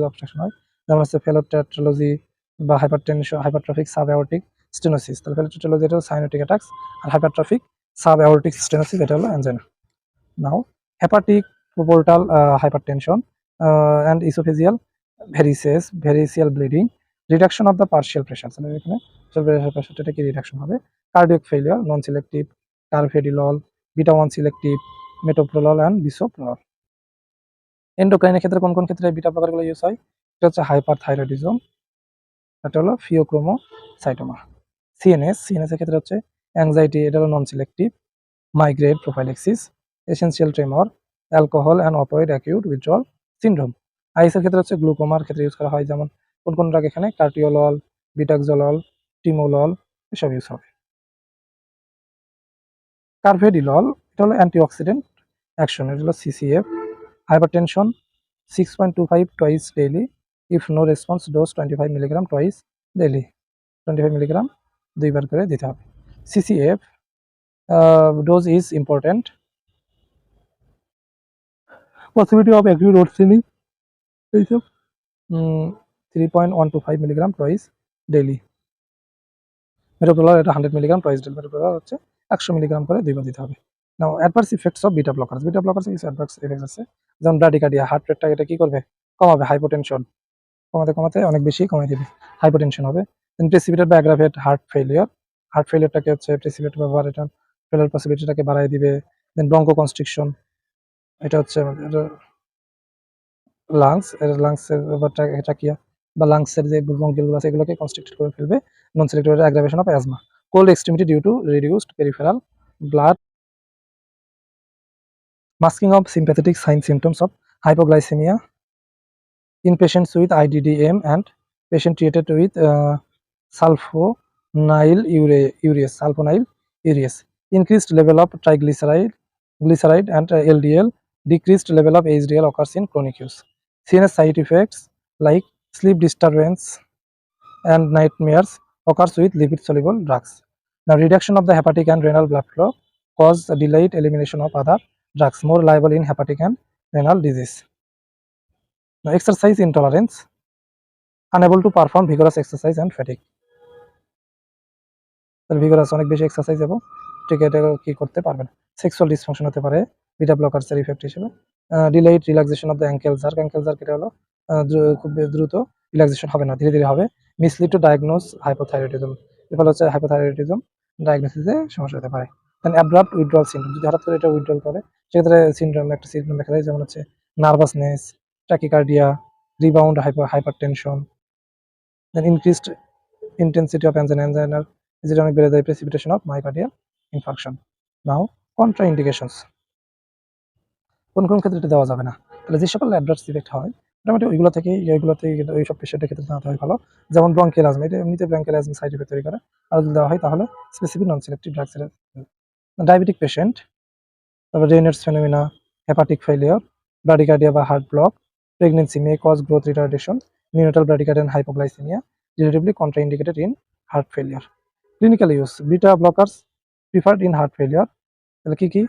obstruction হয়, যেমন হচ্ছে ফেলোটেট্রোলজি বা hypertrophic subaortic stenosis। তাহলে ফেলোটেট্রোলজি এটা হলো সাইনোটিক অ্যাটাকস আর hypertrophic subaortic stenosis এটা হলো angina. Now hepatic portal hypertension and esophageal variceal bleeding, reduction of the partial pressure, তাহলে এখানে প্রেশারটা কি রিডাকশন হবে। Cardiac failure, non selective carvedilol, beta 1 selective metoprolol and bisoprolol. এন্ডোক্রাইনের ক্ষেত্রে কোন কোন ক্ষেত্রে বিটা ব্লকারগুলো ইউজ হয়? এটা হচ্ছে হাইপারথাইরয়েডিজম, এটা হলো ফিওক্রোমোসাইটোমা। সিএনএস এর ক্ষেত্রে হচ্ছে অ্যাংজাইটি, এটা হলো non selective, migraine prophylaxis, essential tremor, alcohol and opioid acute withdrawal syndrome. IS এর ক্ষেত্রে হচ্ছে গ্লুকোমার ক্ষেত্রে ইউজ করা হয়, যেমন কোন ড্রাগ এখানে কার্টিওলল, বিটাক্সোলল, টিমোলল এসব ইউজ হবে। কার্ভেডিলল এটা হলো অ্যান্টিঅক্সিডেন্ট অ্যাকশন, এটা হলো CCF. Hypertension 6.25 twice daily, if no response dose 25 milligram twice daily, 25 milligram দুইবার করে দিতে হবে। CCF dose is important, possibility of acute road swelling এইসব 3.125 milligram twice daily। মেটোপ্রোলার এটা 100 মিলিগ্রাম টুয়াইস ডেলি, মেটোপ্রোলার হচ্ছে 100 মিলিগ্রাম করে দুইবার দিতে হবে। Now adverse effects of beta blockers, beta blockers কিছু অ্যাডভার্স ইফেক্টস আছে, যেমন ব্রাডিকার্ডিয়া, হার্ট রেটটা এটা কি করবে, কমাবে, হাইপোটেনশন কমাতে অনেক বেশি কমিয়ে দিবে, হাইপোটেনশন হবে। দেন প্রেসিপিটেট বা অ্যাগ্রাভেট হার্ট ফেলিয়ার, হার্ট ফেলিয়ারটাকে হচ্ছে প্রেসিপিটেট বা ভারেটন ফেলিয়ার পসিবিলিটিটাকে বাড়ায় দিবে। দেন ব্রঙ্কো কনস্ট্রিকশন, এটা হচ্ছে লাংসের ব্যাপারটা, ট্রাকিয়া বা লাংসের যে ব্রঙ্কিলগুলো আছে এগুলোকে কনস্ট্রিক্টেড করে ফেলবে। Non selective aggravation of asthma. Cold extremity due to reduced peripheral blood, masking of sympathetic sign symptoms of hypoglycemia in patients with IDDM and patient treated with sulfonyl urease, increased level of triglyceride and LDL, decreased level of HDL occurs in chronic use. CNS side effects like sleep disturbance and nightmares occurs with lipid soluble drugs. Now reduction of the hepatic and renal blood flow cause delayed elimination of other drugs more liable in hepatic and renal disease. Now exercise intolerance, unable to perform vigorous exercise and fatigue. ভিগারাস অনেক বেশি exercise এবং ঠিক এটা কি করতে পারবে না। Sexual dysfunction হতে পারে বিটা ব্লকারসের ইফেক্ট হিসেবে। Delayed relaxation of the ankle jerk এটা হলো খুব দ্রুত রিল্যাক্সেশন হবে না, ধীরে ধীরে হবে। মিসলিড টু ডায়াগনোস হাইপোথাইরয়েডিজম, এর ফলে হচ্ছে হাইপোথাইরয়েডিজম ডায়াগনোসিসে সমস্যা হতে পারে। দেন অ্যাব্রাপ্ট উইথড্রল সিনড্রোম, যদি হঠাৎ করে এটা উইথড্রল করে সেক্ষেত্রে একটা সিনড্রোম দেখা যায়, যেমন হচ্ছে nervousness, tachycardia, rebound hypertension, then increased intensity of angina যেটা অনেক বেড়ে যায়, precipitation of myocardial infarction. Now contraindications, কোন ক্ষেত্রে এটা দেওয়া যাবে না। তাহলে যে সকল অ্যাডভার্স ইফেক্ট হয় মোটামুটি ওইগুলোতে ওইসব পেশেন্টের ক্ষেত্রে জানাতে হয় ভালো। যেমন ব্রঙ্কিয়াল অ্যাজমা, এটা এমনিতে ব্রঙ্কিয়াল অ্যাজমা সাইড ইফেক্ট তৈরি করে, আর যদি দেওয়া হয় তাহলে specific non selective drugs. Diabetic patient, তারপর Raynaud's phenomena, hepatic failure, bradycardia বা heart block, pregnancy may cause growth retardation, neonatal bradycardia and hypoglycemia, relatively contraindicated in heart failure. Clinical use, beta blockers preferred in heart failure, তাহলে কি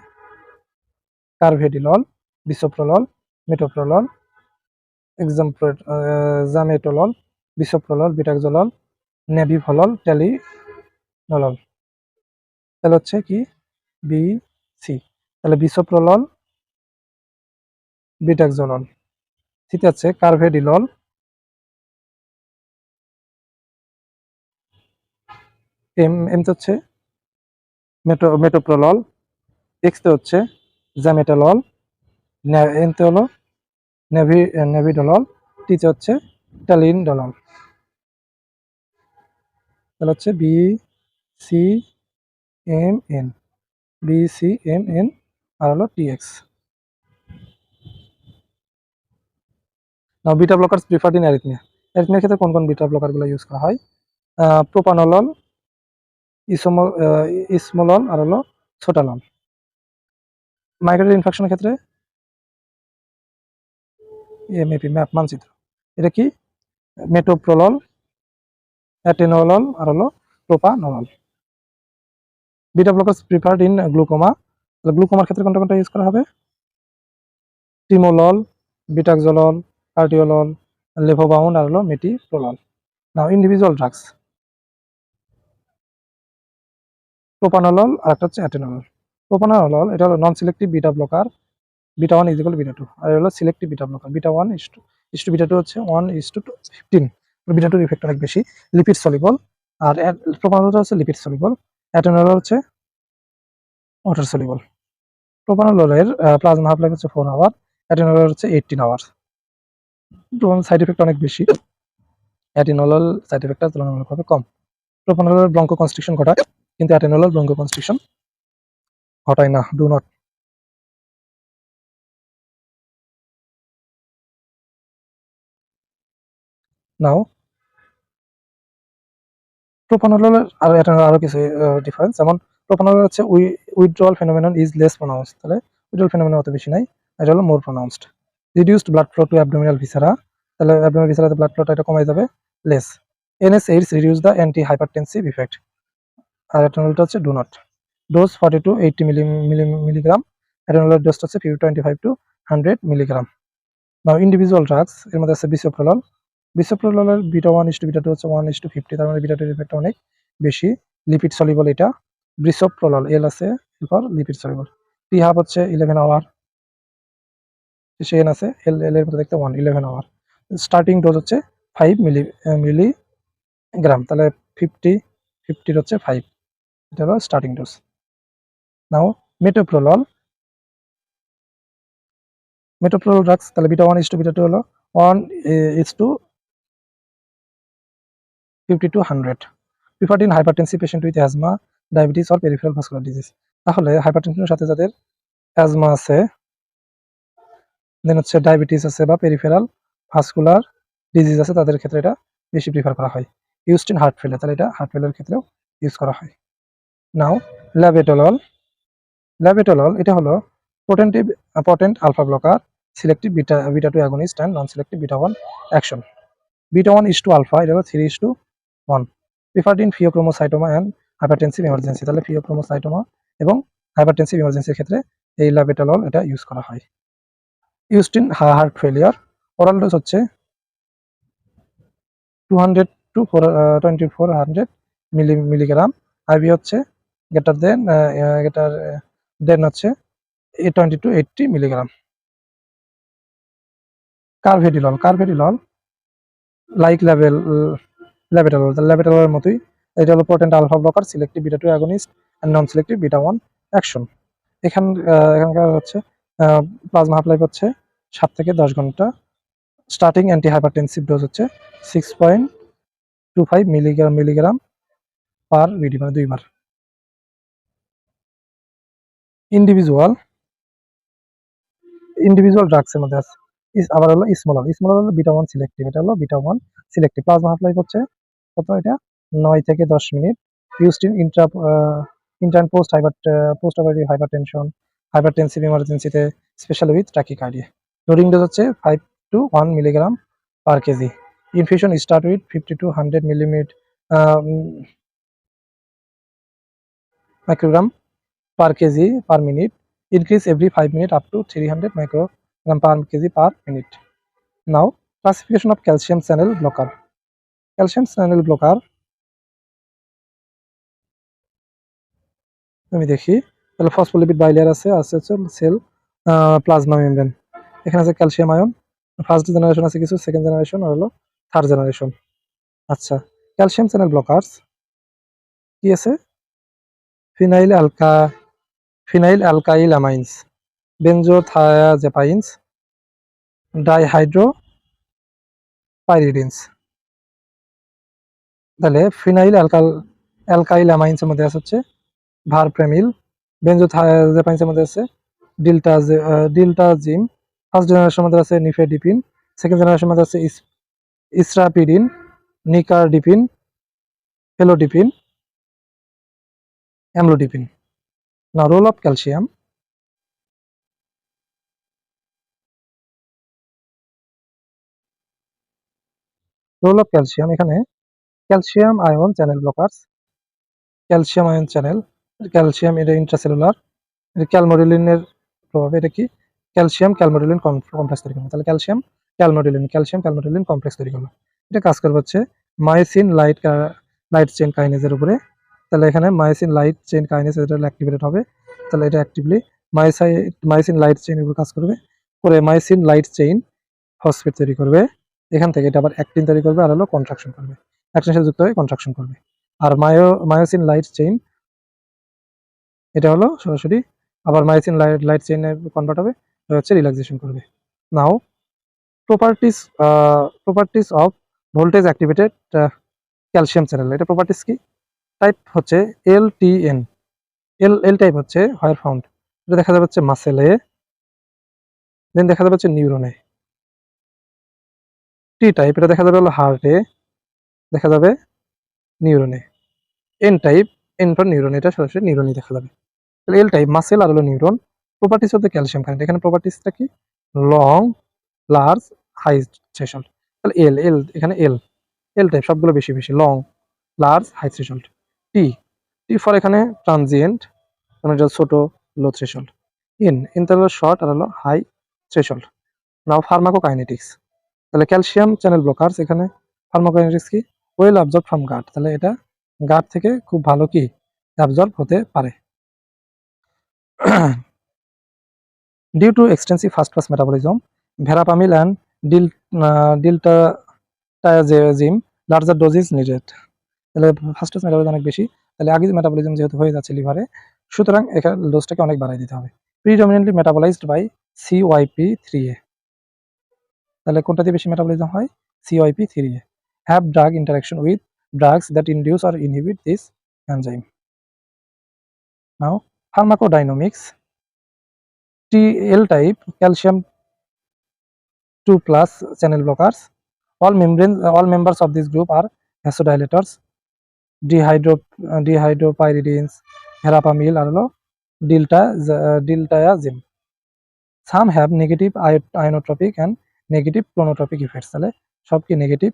কার্ভেডিলল, bisoprolol, metoprolol, জামেটোলল, bisoprolol, বিটাক্সোলল, নেবিভলল, টেলিনলল। তাহলে হচ্ছে কি B C, তাহলে bisoprolol, বিটাক্সোলল, সিতে আছে কার্ভেডিলল, এমতে হচ্ছে মেটোপ্রোলল, এক্সতে হচ্ছে জামেটালল, এনতে হলো নেভিডোলল, টিতে হচ্ছে ট্যালিনডোলল। তাহলে হচ্ছে সি এম এন আর হলো TX. Now beta blockers preferred in অ্যারিথমিয়ার ক্ষেত্রে কোন বিটা ব্লকারগুলো ইউজ করা হয়, প্রোপানলল, ইসমোলল আর হলো ছোটালল। মাইগ্রেন ইনফেকশনের ক্ষেত্রে এমএপি ম্যাপ মানচিত্র, এটা কি মেটোপ্রোলল, অ্যাটেনোলল আর হলো প্রোপানলল। Beta blockers preferred in glaucoma, গ্লুকোমার ক্ষেত্রে কোনটা ইউজ করা হবে, টিমোলল, বিটাক্সোলল, কার্টিওলল, লেভোবাউন্ড আর হলো মেটিপ্রোলল। নাও ইন্ডিভিজুয়াল ড্রাগস, প্রোপানলল আর একটা হচ্ছে অ্যাটেনোলল। প্রোপানলল এটা হলো non selective beta blocker, beta 1 equal beta 2, আর হলো selective beta blocker, beta 1 is to beta 2 হচ্ছে 1:15, বিটা 2 ইফেক্ট অনেক বেশি, লিপিড সলিবল। আর প্রোপানলটা হচ্ছে লিপিড সলিবল, অ্যাটেনোলল হচ্ছে ওয়াটার সলিবল। প্রোপানলের প্লাজমা হাফ লাইফ হচ্ছে 4 আওয়ার, অ্যাটেনোলল হচ্ছে 18 আওয়ার। সাইড ইফেক্ট অনেক বেশি, অ্যাটেনোলল সাইড ইফেক্টটা তুলনামূলকভাবে কম। প্রোপানলের ব্রঙ্কো কনস্ট্রিকশন ঘটায়, কিন্তু অ্যাটেনোলের ব্রঙ্কো কনস্ট্রিকশন ঘটায় না। Do not. নাও প্রোপানলের আর অ্যাটেনোল আরো কিছু ডিফারেন্স, যেমন প্রোপানল হচ্ছে withdrawal phenomenon is less pronounced, তাহলে উইথড্রয়াল ফেনোমেনন অত বেশি নাই, এটা হলো more pronounced. Reduced blood flow to abdominal viscera, তাহলে অ্যাবডোমিনাল ভিসেরাতে ব্লাড ফ্লোটা এটা কমে যাবে, less. NSAIDs reduce the anti hypertensive effect, আর অ্যাটেনোলটা হচ্ছে do not. Dose 40 to 80 milligram, অ্যাটেনোলের ডোজটা হচ্ছে 25 to 100 milligram. Now individual drugs, এর মধ্যে আছে বিসোপ্রোলল। বিসোপ্রোললের বিটা 1:বিটা 2 হচ্ছে 1:50, তার মানে বিটা 2 এর ইফেক্ট অনেক বেশি। লিপিড সলিবল এটা ব্রিসোপ্রোলল, এল আছে for lipid soluble. T half হচ্ছে 11 আওয়ার, সেন আছে এল এল এর মধ্যে দেখতে 11 আওয়ার। স্টার্টিং ডোজ হচ্ছে 5 মিলিগ্রাম, তাহলে 50 হচ্ছে 5, এটা হলো স্টার্টিং ডোজ। নাও মেটোপ্রোলল, মেটোপ্রোলল ড্রাগস, তাহলে বিটা 1:বিটা 2 হলো 1:50 to 100, preferred in hypertensive patient with asthma, diabetes or peripheral vascular disease. তাহলে হাইপারটেনশনের সাথে যাদের অ্যাজমা আছে, দেন হচ্ছে ডায়াবেটিস আছে বা পেরিফেরাল ভাস্কুলার ডিজিজ আছে, তাদের ক্ষেত্রে এটা বেশি প্রিফার করা হয়। ইউজড ইন হার্ট ফেলিয়ার, তাহলে এটা হার্ট ফেলিয়ার ক্ষেত্রেও ইউজ করা হয়। নাও ল্যাবেটোলল, ল্যাবেটোলল এটা হলো potent alpha blocker, selective beta 2 agonist and non selective beta 1 action. Beta 1:আলফা, এটা হলো 3:1। Preferred in phaeochromocytoma and hypertensive emergency, তাহলে ফিওক্রোমোসাইটোমা এবং হাইপারটেনসিভ ইমার্জেন্সির ক্ষেত্রে এই ল্যাবেটোলল এটা ইউজ করা হয়। Used in heart failure, oral dose হচ্ছে 200 to 2400 মিলিগ্রাম, আইভি হচ্ছে গ্রেটার দেন হচ্ছে 20 to 80 milligram. Carvedilol, carvedilol like labetalol, ল্যাবেটোললের মতোই, এটা হলো potent alpha blocker, selective beta 2 agonist and non selective beta 1 action. এখানকার হচ্ছে প্লাজমা হাফ লাইফ হচ্ছে 7 থেকে 10 ঘন্টা। স্টার্টিং অ্যান্টি হাইপারটেনসিভ ডোজ হচ্ছে 6.25 মিলিগ্রাম পার বিডি, মানে 2 বার। ইন্ডিভিজুয়াল ড্রাগসের মধ্যে আছে আবার হলো স্মলল, স্মলল হলো বিটা 1 সিলেক্টিভ, এটা হলো beta 1 selective. Plasma half life হচ্ছে কত, এটা 9 থেকে 10 minute. Used in intra and post operative hypertension, hypertensive ইমার্জেন্সিতে, specially with tachycardia. Loading dose হচ্ছে 5 to 1 milligram per kg. Infusion start with 50 to 100 microgram per kg per minute, increase every 5 minutes up to 300 microgram per kg per minute. Now classification of calcium channel blocker. Calcium channel blocker আমি দেখি, তাহলে phospholipid bilayer আছে হচ্ছে sell plasma membrane, এখানে আছে calcium ion, first generation আছে কিছু, second generation আর হলো থার্ড জেনারেশন। আচ্ছা, ক্যালসিয়াম চ্যানেল ব্লকার্স কি আছে, ফিনাইল অ্যালকাইল অ্যামাইন্স, বেনজোথায়াজেপাইনস, ডাইহাইড্রোপাইরিডিনস। তাহলে ফিনাইল অ্যালকাইল অ্যামাইন্সের মধ্যে আছে হচ্ছে ভারপ্রেমিল, বেনজোথায়াজেপাইনসের মধ্যে আছে ডিলটাজিম, ফার্স্ট জেনারেশনের মধ্যে আছে নিফেডিপিন, সেকেন্ড জেনারেশনের মধ্যে আছে ইসরাপিডিন, নিকারডিপিন, হেলোডিপিন, অ্যামলোডিপিন। না রোল অফ ক্যালসিয়াম, এখানে calcium ion channel blockers, calcium ion channel, calcium এটা ইন্ট্রাসেলুলার, এটা ক্যালমোডিলিনের প্রভাবে, এটা কি ক্যালমোডিলিন কমপ্লেক্স তৈরি করবে, তাহলে ক্যালসিয়াম ক্যালমোডিলিন কমপ্লেক্স তৈরি করবে। এটা কাজ করবে হচ্ছে মায়োসিন লাইট চেইন কাইনেজের উপরে, তাহলে এখানে মায়োসিন লাইট চেইন কাইনেজ এটা অ্যাক্টিভেটেড হবে, তাহলে এটা অ্যাক্টিভলি মায়োসিন লাইট চেইন উপর কাজ করবে, মায়োসিন লাইট চেইন ফসফেট তৈরি করবে, এখান থেকে এটা আবার অ্যাক্টিন তৈরি করবে আর হলো কন্ট্রাকশন করবে, অ্যাকশনের সাথে যুক্ত হয়ে কন্ট্রাকশন করবে। আর মায়োসিন লাইট চেইন এটা হলো সরাসরি আবার মায়োসিন লাইট চেইনে কনভার্ট হবে, হচ্ছে রিল্যাক্সেশন করবে। Now properties of voltage activated calcium channel, এটা প্রপার্টিস কি, টাইপ হচ্ছে LTN। এল টাইপ হচ্ছে হোয়ার ফাউন্ড, এটা দেখা যাবে হচ্ছে মাসেলে, দেন দেখা যাবে হচ্ছে নিউরনে। টি টাইপ এটা দেখা যাবে হলো হার্টে, দেখা যাবে নিউরনে। N type, N for neuron, এটা সরাসরি নিউরনই দেখা যাবে। তাহলে এল টাইপ মাসেল আর হলো neuron. Properties of the calcium current, এখানে প্রপার্টিসটা কি, লং, লার্জ, হাই থ্রেশহোল্ড। তাহলে এল এল এখানে এল, এল টাইপ সবগুলো বেশি বেশি, long, large, high threshold. T, T for এখানে ট্রানজিয়েন্ট, মানে এটা ছোট, লো থ্রেশহোল্ড। ইন তাহলে শর্ট আর হলো হাই থ্রেশহোল্ড। নাও ফার্মাকোকাইনেটিক্স, তাহলে ক্যালসিয়াম চ্যানেল ব্লকারস, এখানে ফার্মাকোকাইনেটিক্স কি, ওয়েল অ্যাবজর্ব ফ্রম গাট, তাহলে এটা গাট থেকে খুব ভালো কি অ্যাবজর্ব হতে পারে। Due to extensive first pass metabolism, verapamil and ডিল diltiazem larger dose is needed. তাহলে ফার্স্ট পাস মেটাবলিজম অনেক বেশি, তাহলে আগে মেটাবলিজম যেহেতু হয়ে যাচ্ছে লিভারে, সুতরাং এখানে ডোজটাকে অনেক বাড়াই দিতে হবে। প্রিডমিনেন্টলি মেটাবলাইজড বাই CYP3A, তাহলে কোনটা দিয়ে বেশি মেটাবলিজম হয়, CYP3A। Have drug interaction with drugs that induce or inhibit this enzyme. Now pharmacodynamics, TL type calcium 2 plus channel blockers. All members of this group are vasodilators. Dihydropyridines, verapamil আর হলো diltiazem. Some have negative ionotropic and negative chronotropic effects, তাহলে সব কি negative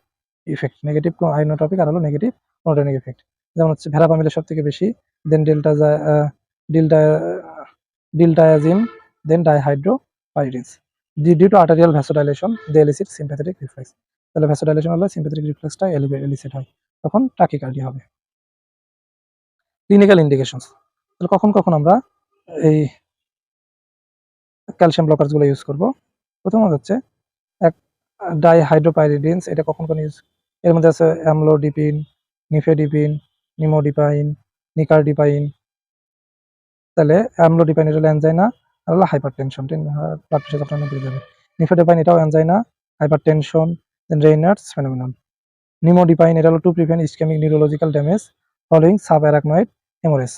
effect, negative আয়োনোট্রপিক আর হলো negative ক্রোনোটনিক effect. যেমন হচ্ছে ভেরাপামিলের সব থেকে বেশি, দেন ডিলটা diltiazem, then dihydropyridines. Due to arterial vasodilation they elicit sympathetic reflex, তাহলে ভ্যাসোডাইলেশন হলে সিম্প্যাথেটিক রিফ্লেক্সটা এলিসিট হয়, তখন টাকিকার্ডিয়া হবে। ক্লিনিক্যাল ইন্ডিকেশনস, তাহলে কখন কখন আমরা এই ক্যালসিয়াম ব্লকারস গুলো ইউজ করব। প্রথমত হচ্ছে এক ডাইহাইড্রোপাইরিডিনস, এটা কখন কোন ইউজ, এর মধ্যে আছে অ্যামলোডিপিন, নিফেডিপিন, নিমোডিপাইন, নিকারডিপাইন। তাহলে অ্যামলোডিপাইন এটা হলো অ্যানজাইনা আর হলো হাইপারটেনশন, ব্লাড প্রেশার আপনার বেড়ে যাবে। নিফেডিপাইন এটাও angina, hypertension, then Raynaud's phenomenon. Nimodipine এটা হলো to prevent ischaemic neurological damage following sub arachnoid haemorrhage.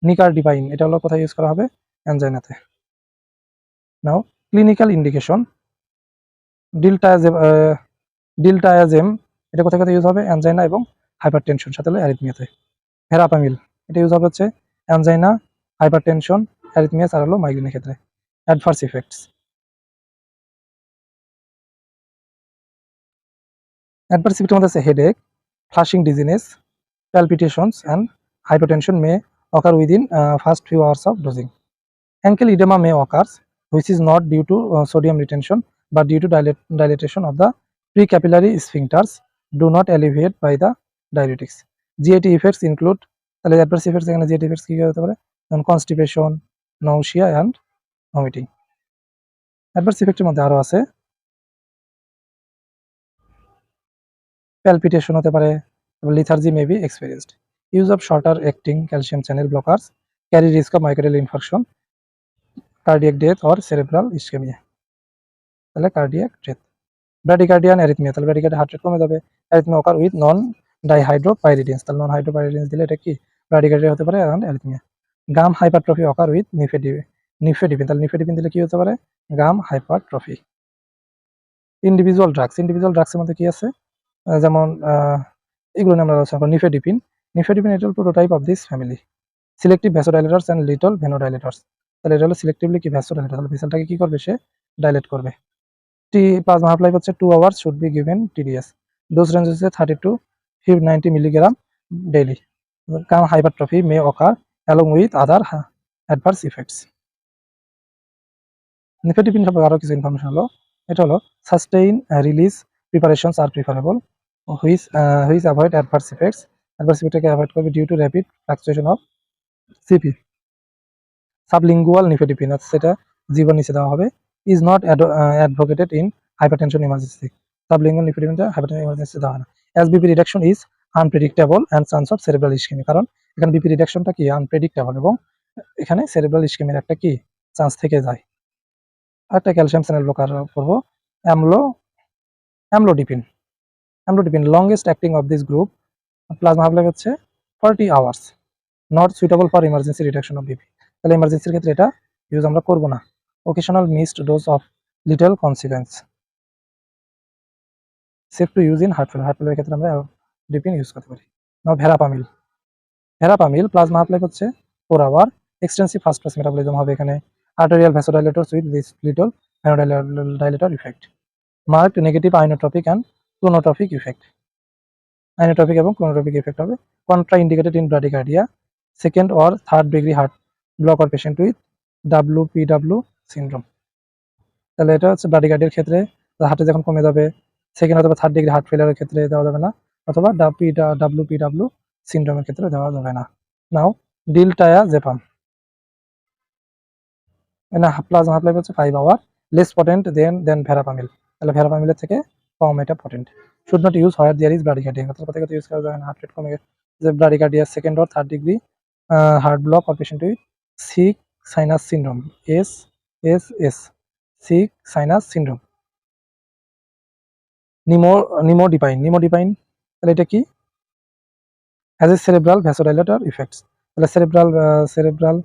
Nicardipine এটা হলো কোথায় ইউজ করা হবে, অ্যানজাইনাতে। নাও ক্লিনিক্যাল ইন্ডিকেশন, ডিলটায়াজেম ডিলটায়াজেম এটা কোথায় কোথায় ইউজ হবে, অ্যানজাইনা এবং হাইপারটেনশন, সাথে হলো অ্যারিথমিয়াতে। ভেরাপামিল এটা ইউজ হবে হচ্ছে অ্যানজাইনা, হাইপারটেনশন, অ্যারিথমিয়াস আর হলো মাইগ্রেনের ক্ষেত্রে। অ্যাডভার্স ইফেক্টস, অ্যাডভার্স ইফেক্টের মধ্যে আছে headache, flushing dizziness, palpitations and hypotension may occur within first few hours of dosing. Ankle edema may occur, which is not due to sodium retention but due to dilatation of the precapillary sphincters, do not alleviate by the diuretics. GAT effects include, তাহলে adverse effects এখানে GAT effects কি কি হতে পারে, যেমন constipation, nausea and vomiting. Adverse effect এর মধ্যে আরো আছে palpitation হতে পারে, lethargy may be experienced. Use of shorter acting calcium channel blockers carry risk of myocardial infarction, cardiac death or cerebral ischemia, তাহলে cardiac death. Bradycardia and arrhythmia, তাহলে bradycardia heart rate কমে যাবে, arrhythmia occur with non dihydropyridines, তাহলে non dihydropyridines দিলে এটা কি bradycardia হতে পারে and arrhythmia. Gum hypertrophy occur with nifedipine, তাহলে nifedipine দিলে কি হতে পারে, gum hypertrophy. Individual drugs, individual drugs এর মধ্যে কি আছে, যেমন এগুলো নিয়ে আমরা আলোচনা করব। নিফেডিপিন, নিফেডিপিন এটা হল prototype of this family. Selective vasodilators and little venodilators, তাহলে এটা হলো সিলেক্টিভলি কি ভ্যাসোডাইলেটর, তাহলে ভেসেলটাকে কি করবে, সে ডাইলেট করবে। প্লাজমা হাফ লাইফ হচ্ছে 2 hours, should be given TDS। Dose range হচ্ছে 30 to 90 মিলিগ্রাম ডেইলি। কারণ hypertrophy may occur along with other adverse effects. Nifedipine সম্পর্কে আরো কিছু ইনফরমেশন হলো, এটা হলো sustain release preparations are preferable, which avoid adverse effects, adverse ইফেক্টকে অ্যাভয়েড করবে due to rapid fluctuation of CP। Sublingual nifedipine সেটা জীবন নিচে দেওয়া হবে, is not advocated in hypertension emergency. Sublingual নিফেডিপিনটা হাইপারটেনশন ইমার্জেন্সি দেওয়া হয় না। As BP reduction is unpredictable and chance of cerebral ischaemia, কারণ এখানে বিপি রিডাকশনটা কি আনপ্রেডিক্টেবল এবং এখানে সেরেব্রাল ইসকেমির একটা কি চান্স থেকে যায়। একটা ক্যালসিয়াম চ্যানেল ব্লকার করবো, amlodipine. Longest acting of this group, plasma half life হচ্ছে 40 hours, not suitable for emergency reduction of BP. তাহলে ইমার্জেন্সির ক্ষেত্রে এটা ইউজ আমরা করব না। Occasional missed dose of little consequence, safe to use in heart fail. Heart ফেলের ক্ষেত্রে আমরা ডিপিন ইউজ করতে পারি। Now verapamil. Verapamil plasma half life হচ্ছে 4 hour, extensive first pass metabolism হবে এখানে, arterial vasodilators with this little venodilator effect, marked negative inotropic and chronotropic effect. Inotropic এবং ক্লোনোট্রপিক ইফেক্ট হবে। Contraindicated in bradycardia, second or third degree heart block or patient with WPW syndrome. তাহলে এটা হচ্ছে ব্রাডিকার্ডিয়ার ক্ষেত্রে, হার্টে যখন কমে যাবে, সেকেন্ড অথবা থার্ড ডিগ্রি হার্ট ফেলিয়ারের ক্ষেত্রে দেওয়া যাবে না, অথবা WPW সিনড্রোমের ক্ষেত্রে দেওয়া যাবে না। নাও ডিলটায়াজেপাম, না প্লাজমা হাফ লাইফ হচ্ছে 5 hour, less potent than verapamil. তাহলে ভেরাপামিলের থেকে কম এটা potent. Should not use where there is bradycardia, কথা কথা ইউজ করা যাবে না, হার্ট রেট কমে গেছে, যে bradycardia second or third degree heart block or patient with sick sinus syndrome, SSS, sick sinus syndrome. Nimodipine, তাহলে এটা কি? Has a cerebral vasodilator effects. তাহলে সেরেব্রাল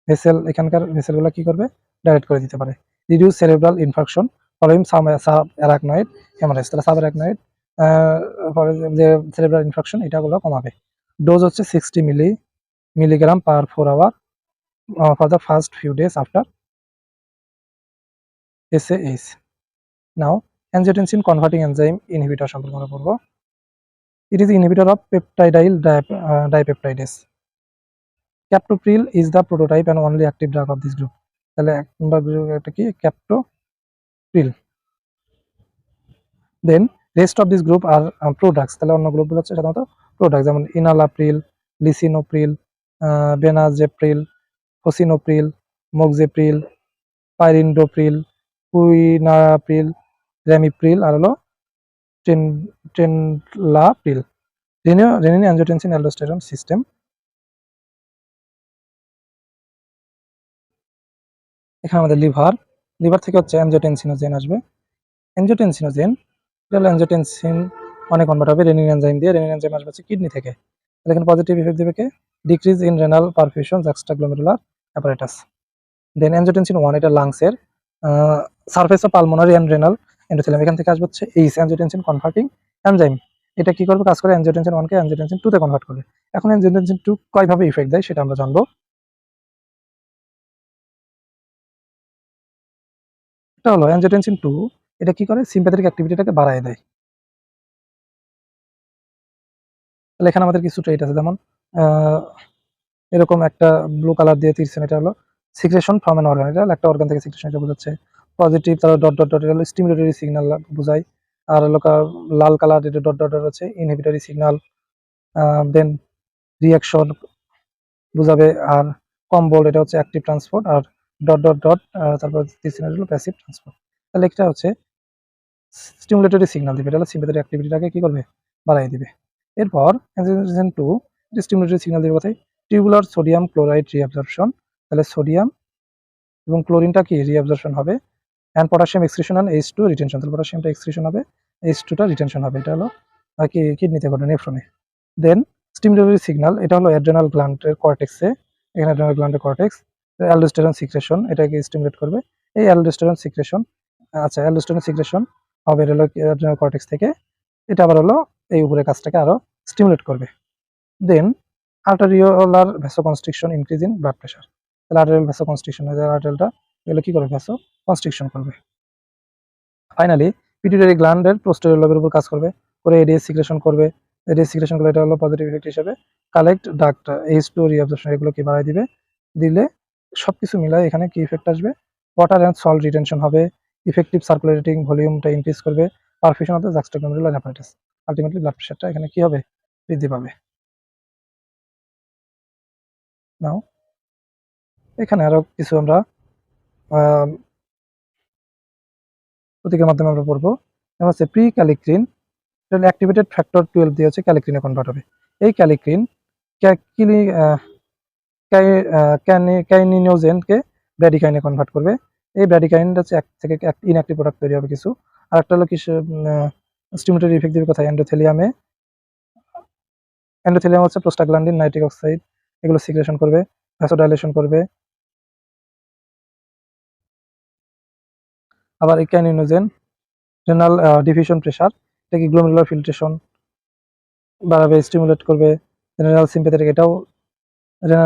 ভেসেল, এখানকার ভেসেলগুলো কি করবে? ডাইরেক্ট করে দিতে পারে। Reduce cerebral infarction following sub arachnoid haemorrhage. তাহলে সাব অ্যারাকনয়েড যে সেরেব্রাল ইনফাকশন এটাগুলো কমাবে। ডোজ হচ্ছে 60 milligram per 4 hour for the first few days after SAH। Now angiotensin converting enzyme inhibitor সম্পর্কে আমরা পড়ব। It is inhibitor of peptidyl dipeptidase. Captopril is the prototype and only active drug of this group. তাহলে এক নম্বর একটা কি? Captopril. Then rest of this group are products. তাহলে অন্য গ্রুপগুলো হচ্ছে সাধারণত প্রোডাক্ট, যেমন ইনালাপ্রিল, লিসিনোপ্রিল, বেনাজেপ্রিল, ফসিনোপ্রিল, মোক্সেপ্রিল, পাইরিন্ডোপ্রিল, কুইনাপ্রিল, র্যামিপ্রিল, আর হলো trandolapril. Renin angiotensin aldosterone system. এখানে আমাদের লিভার থেকে হচ্ছে অ্যানজিওটেনসিনোজেন আসবে। অ্যানজিওটেনসিনোজেন, অ্যানজিওটেনসিন অনেক কনভার্ট হবে রেনিন এনজাইম দিয়ে। রেনিন এনজাইম আসবে হচ্ছে কিডনি থেকে। এখানে পজিটিভ ইফেক্ট দেবে কে? Decrease in renal perfusion extraglomerular apparatus. Then angiotensin 1, এটা লাংসের surface of pulmonary and renal endothelium. এখান থেকে আসবে হচ্ছে এইচ, অ্যানজিওটেনসিন কনভার্টিং এনজাইম। এটা কি করবে? কাজ করে অ্যানজিওটেনসিন 1 কে অ্যানজিওটেনসিন 2 তে কনভার্ট করবে। এখন অ্যানজিওটেনসিন 2 কয়ভাবে ইফেক্ট দেয় সেটা আমরা জানবো। এটা হলো অ্যানজিওটেনসিন 2, এটা কি করে? সিম্প্যাথেটিক অ্যাক্টিভিটিটাকে বাড়ায় দেয়। তাহলে এখানে আমাদের কিছু ট্রেট আছে, যেমন এরকম একটা ব্লু কালার দিয়ে তিরছেন, এটা হলো সিক্রেশন ফ্রম অ্যান অর্গান, এটা একটা অর্গান থেকে সিক্রেশন, এটা বোঝাচ্ছে পজিটিভ। তারপর ডট ডট ডট, এটা হলো স্টিমুলেটরি সিগন্যাল বোঝায়। আর হলো লাল কালার, এটা ডট ডট ডট হচ্ছে ইনহিবিটরি সিগন্যাল। দেন রিয়াকশন বোঝাবে। আর কমবোল্ড, এটা হচ্ছে অ্যাক্টিভ ট্রান্সপোর্ট। আর ডট ডট ডট তারপর তিরছেন, এটা হলো প্যাসিভ ট্রান্সপোর্ট। তাহলে এটা হচ্ছে স্টিমুলেটরি সিগন্যাল দিবে, এটা হলো সিম্প্যাথেটিক অ্যাক্টিভিটিটাকে কি করবে? বাড়াই দিবে। এরপর অ্যানজিওটেনসিন 2 স্টিমুলেটরি সিগন্যাল দিবে কোথায়? Tubular sodium chloride reabsorption. তাহলে সোডিয়াম এবং ক্লোরিনটা কি রিঅ্যাবজর্পশন হবে। And potassium excretion and H2 retention. তাহলে পটাশিয়ামটা এক্সক্রিশন হবে, H2 টা রিটেনশন হবে। এটা হলো কি কিডনিতে ঘটে, নেফ্রনে। দেন স্টিমুলেটরি সিগন্যাল, এটা হলো অ্যাড্রেনাল গ্ল্যান্ডের কর্টেক্সে। এখানে অ্যাড্রেনাল গ্ল্যান্ডের কর্টেক্স, অ্যালডোস্টেরন সিক্রেশন এটাকে স্টিমুলেট করবে। এই অ্যালডোস্টেরন সিক্রেশন, আচ্ছা অ্যালডোস্টেরন সিক্রেশন হবে হলো অ্যাড্রেনাল কর্টেক্স থেকে। এটা আবার হলো এই উপরের কাজটাকে আরো স্টিমুলেট করবে। Then arteriolar vasoconstriction increase in blood pressure. তাহলে আর্টারিয়াল ভ্যাসোকনস্ট্রিকশন, আর্টারিয়ালটা এগুলো কি করবে? ভ্যাসোকনস্ট্রিকশন করবে। ফাইনালি পিটুইটারি গ্ল্যান্ডের পোস্টেরিয়র লোবের উপর কাজ করবে, করে এডিএস সিক্রেশন করবে। এডিএস সিক্রেশন করলে এটা হলো পজিটিভ ইফেক্ট হিসেবে কালেক্ট ডাক্ট, H2 রিঅ্যাবজর্পশন এগুলো কি বাড়ায় দিবে। দিলে সবকিছু মিলায় এখানে কি ইফেক্ট আসবে? ওয়াটার অ্যান্ড সল্ট রিটেনশন হবে, ইফেক্টিভ সার্কুলেটিং ভলিউমটা ইনক্রিজ করবে, perfusion of the juxtaglomerular apparatus. Ultimately blood প্রেশারটা এখানে কি হবে? বৃদ্ধি পাবে। নাও এখানে আরো কিছু আমরা প্রতীকের মাধ্যমে আমরা পড়বো। যেমন হচ্ছে প্রি ক্যালিক্রিন, এটা অ্যাক্টিভেটেড ফ্যাক্টর 12 দিয়ে হচ্ছে ক্যালিক্রিনে কনভার্ট হবে। এই ক্যালিক্রিন ক্যানিনোজেনকে ব্র্যাডিকাইনে কনভার্ট করবে। এই ব্র্যাডিকাইনটা হচ্ছে এক থেকে ইনঅ্যাক্টিভ প্রোডাক্ট তৈরি হবে কিছু। আর একটা হলো কি স্টিমুলেটরি ইফেক্ট দিবে কোথায়? এন্ডোথেলিয়ামে। এন্ডোথেলিয়াম হচ্ছে প্রোস্টাগ্ল্যান্ডিন, নাইট্রিক অক্সাইড, এগুলো সিক্রেশন করবে, ভ্যাসোডাইলেশন করবে। আবার এই ক্যানিনোজেন, রেনাল ডিফিউশন প্রেসার, এটা কি গ্লোমেরুলার ফিল্ট্রেশন বাড়াবে, স্টিমুলেট করবে। রেনাল সিম্প্যাথেটিক, এটাও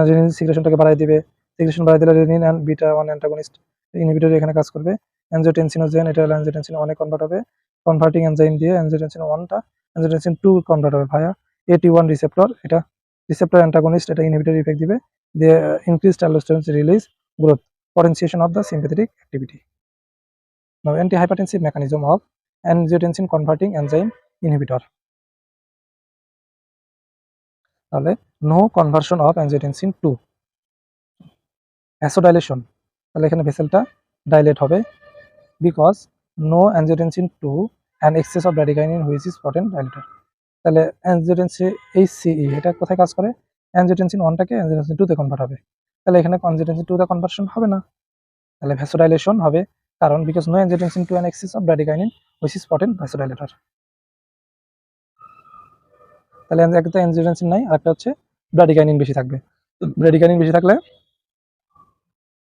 রেনিন সিক্রেশনটাকে বাড়ায় দিবে। সিক্রেশন বাড়ায় দিলে renin and beta 1 antagonist inhibitor এখানে কাজ করবে। অ্যানজিওটেনসিনোজেন, এটা হলো অ্যানজিওটেনসিন 1 এ কনভার্ট হবে, কনভার্টিং এনজাইম দিয়ে অ্যানজিওটেনসিন 1 টা অ্যানজিওটেনসিন 2 কনভার্ট হবে ভায়া AT1 রিসেপ্টর, এটা রিসেপ্টর অ্যান্টাগনিস্ট, এটা ইনহিবিটর ইফেক্ট দিবে, দিয়ে increased aldosterone release, growth, potentiation of the sympathetic activity. Now anti-hypertensive mechanism of angiotensin converting enzyme inhibitor, তাহলে no conversion of angiotensin 2, vasodilation, তাহলে এখানে ভেসেলটা ডাইলেট হবে, because no angiotensin 2 and excess of bradykinin which is potent dilator. তাহলে angiotensin HCE এটা কোথায় কাজ করে, অ্যানজিওটেনসিন 1 টাকে অ্যানজিওটেনসিন 2 তে কনভার্ট হবে, তাহলে এখানে অ্যানজিওটেনসিন 2 তে কনভার্সন হবে না, তাহলে ভ্যাসোডাইলেশন হবে, কারণ because no angiotensin 2 and excess of bradykinin which is potent vasodilator. তাহলে একটা অ্যানজিওটেনসিন নাই, আরেকটা হচ্ছে ব্র্যাডিকাইনিন বেশি থাকবে, ব্র্যাডিকাইনিন বেশি থাকলে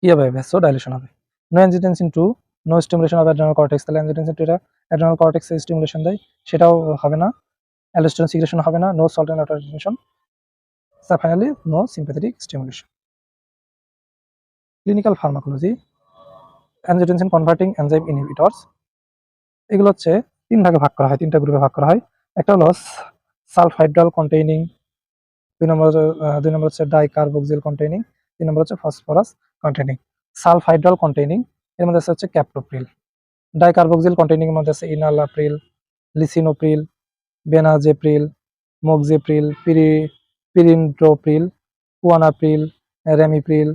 কি হবে, ভ্যাসোডাইলেশন হবে। No angiotensin 2, no stimulation of adrenal cortex, তাহলে অ্যানজিওটেনসিন 2 এটা অ্যাড্রেনাল কর্টেক্সে স্টিমুলেশন দেয়, সেটাও হবে না, অ্যালোস্টেরন সিক্রেশন হবে না, no salt and water retention, finally no sympathetic stimulation. Clinical pharmacology, angiotensin converting enzyme inhibitors, এগুলো হচ্ছে তিন ভাগে ভাগ করা হয়, তিনটা গ্রুপে ভাগ করা হয়। একটা হলো সালফাইড্রাল কন্টেইনিং, দুই নম্বর হচ্ছে ডাইকার্বক্সিল কন্টেইনিং, তিন নম্বর হচ্ছে ফসফরাস কন্টেইনিং। সালফাইড্রাল কন্টেইনিং এর মধ্যে হচ্ছে ক্যাপ্টোপ্রিল, ডাইকার্বক্সিল কন্টেইনিং এর মধ্যে আছে enalapril, lisinopril, benazepril, moexipril, perindopril, quinapril, ramipril,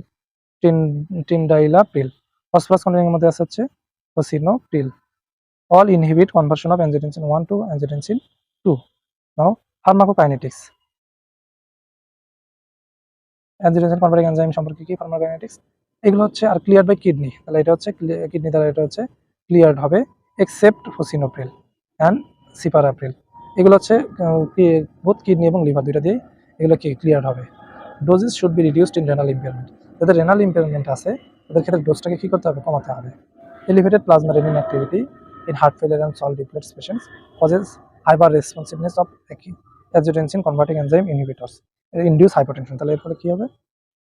trandolapril. Phosphorus containing এর মধ্যে আছে হচ্ছে fosinopril. All inhibit conversion of angiotensin 1 to angiotensin 2. Now pharmacokinetics, angiotensin converting enzyme সম্পর্কে কি ফার্মাকোকাইনেটিক্স, এগুলো হচ্ছে আর ক্লিয়ার্ড বাই কিডনি, তাহলে এটা হচ্ছে কিডনি দ্বারা এটা হচ্ছে ক্লিয়ার্ড হবে, এক্সেপ্ট ফসিনোপ্রিল অ্যান্ড সিপারাপ্রিল, এগুলো হচ্ছে বোথ কিডনি এবং লিভার দুইটা দিয়ে এগুলো কি ক্লিয়ার্ড হবে। Doses should be reduced in renal impairment, যাদের রেনাল ইম্পেয়ারমেন্ট আছে তাদের ক্ষেত্রে ডোজটাকে কি করতে হবে, কমাতে হবে। Elevated plasma renin activity in heart failure and salt depleted patients causes hyper responsiveness of angiotensin converting enzyme inhibitors, induce hypertension, তাহলে এর ফলে কি হবে,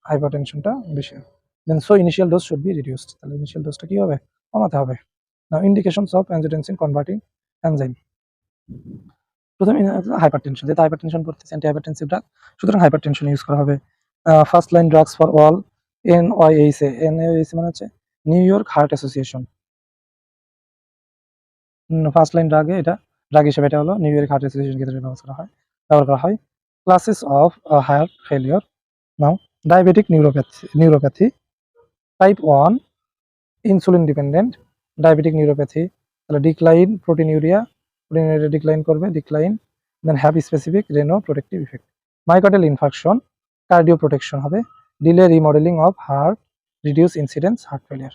হাইপারটেনশনটা বেশি হবে। Then so initial dose should be reduced, তাহলে ইনিশিয়াল ডোজটা কি হবে, কমাতে হবে। Now indications of angiotensin converting enzyme, প্রথমে হাইপারটেনশন, যেহেতু হাইপারটেনশন পড়তেছে অ্যান্টি হাইপারটেনসিভ ড্রাগ, সুতরাং হাইপারটেনশন ইউজ করা হবে। First line drugs for all, NIHA মানে হচ্ছে New York Heart Association, first line ড্রাগে এটা ড্রাগ হিসেবে এটা হলো নিউ ইয়র্ক হার্ট অ্যাসোসিয়েশন ক্ষেত্রে ব্যবহার করা হয়। Classes of heart failure, now diabetic neuropathy, type 1 insulin dependent diabetic neuropathy, তাহলে ডিক্লাইন প্রোটিনিউরিয়া ডিক্লাইন করবে, decline, then have specific renoprotective effect. Myocardial infarction, cardioprotection হবে, delay remodelling of heart, reduce incidence heart failure.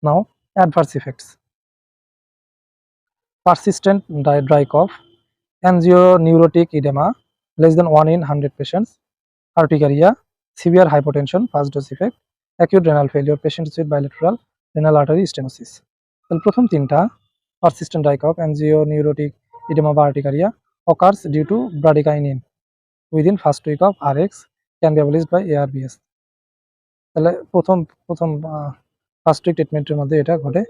Now adverse effects, persistent dry cough, angioneurotic edema less than 1 in 100 patients, urticaria, severe hypotension, first dose effect, acute renal failure, patients with bilateral renal artery stenosis. তাহলে প্রথম তিনটা persistent dry cough, angioneurotic edema বা urticaria occurs due to bradykinin within first week of Rx, can be abolished by ARBS. তাহলে প্রথম প্রথম first week ট্রিটমেন্টের মধ্যে এটা ঘটে,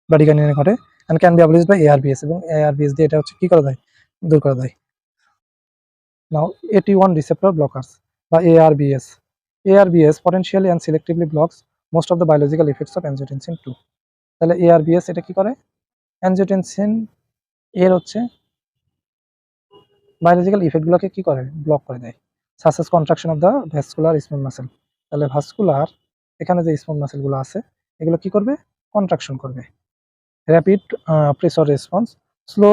ব্রাডিকাইনিনে ঘটে, and can be abolished by ARBS, এবং ARBS দিয়ে এটা হচ্ছে কি করা যায়, দূর করা যায়। Now AT1 receptor blockers বা ARBS, ARBS potentially and selectively blocks most of the biological effects of angiotensin 2, তাহলে ARBS এটা কি করে, angiotensin এর হচ্ছে বায়োলজিক্যাল ইফেক্টগুলোকে কি করে, ব্লক করে দেয়, such as contraction of the vascular smooth muscle, তাহলে ভাস্কুলার এখানে যে স্মুথ মাসেলগুলো আছে এগুলো কি করবে, কন্ট্রাকশন করবে, rapid pressure response, slow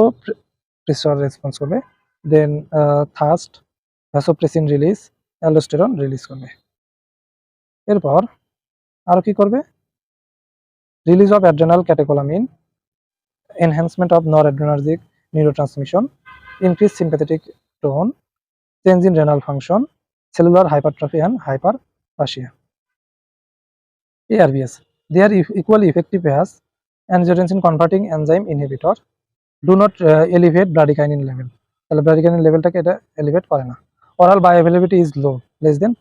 pressure response করবে, then thirst, vasopressin release, aldosterone release করবে। এরপর আরো কি করবে, release of adrenal catecholamine, enhancement of noradrenergic neurotransmission, increase sympathetic tone, change in renal function, cellular hypertrophy and hyperplasia. ARBs. They are equally effective as angiotensin converting enzyme inhibitor. Do not elevate bradykinin level. তাহলে bradykinin লেভেলটাকে এটা elevate করে না। Oral bioavailability is low, less than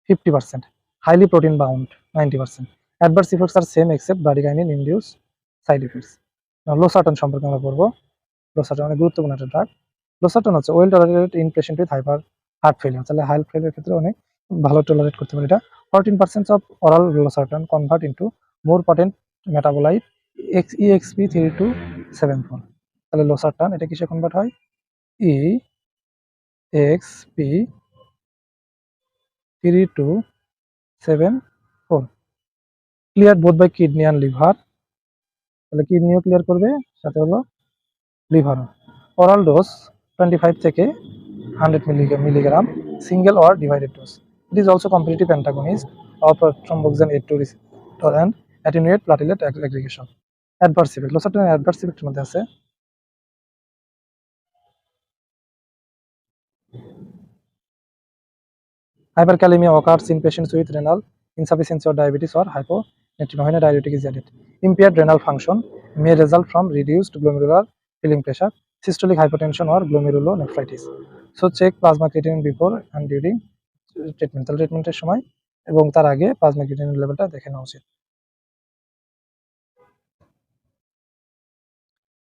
50%. Highly protein bound, 90%. Adverse effects are same except bradykinin induced side effects. Now losartan সম্পর্কে আমরা পড়বো। losartan অনেক গুরুত্বপূর্ণ একটা ড্রাগ। losartan হচ্ছে well tolerated in patient with heart failure. তাহলে হার্ট ফেলিয়ার ক্ষেত্রে অনেক ভালো টলারেট করতে পারে এটা। 14% of oral losartan convert into more potent metabolite EXP3274. তাহলে losartan এটা কিসে কনভার্ট হয়? EXP3274 clear both by kidney and liver. তাহলে কিডনিও ক্লিয়ার করবে, সাথে হলো লিভারও। oral dose 25 থেকে 100 milligram, single or divided dose. It is also competitive antagonist of thromboxane 8-2 receptor and attenuate platelet aggregation. Adverse effect. losartan adverse effect মধ্যে আছে hyperkalemia occurs in patients with renal insufficiency or diabetes or hyponatremia when a diuretic is added. Impaired renal function may result from reduced glomerular filling pressure, systolic hypotension or glomerulonephritis. So check plasma creatinine before and during treatment. তাহলে ট্রিটমেন্টের সময় এবং তার আগে plasma creatinine লেভেলটা দেখে নেওয়া উচিত।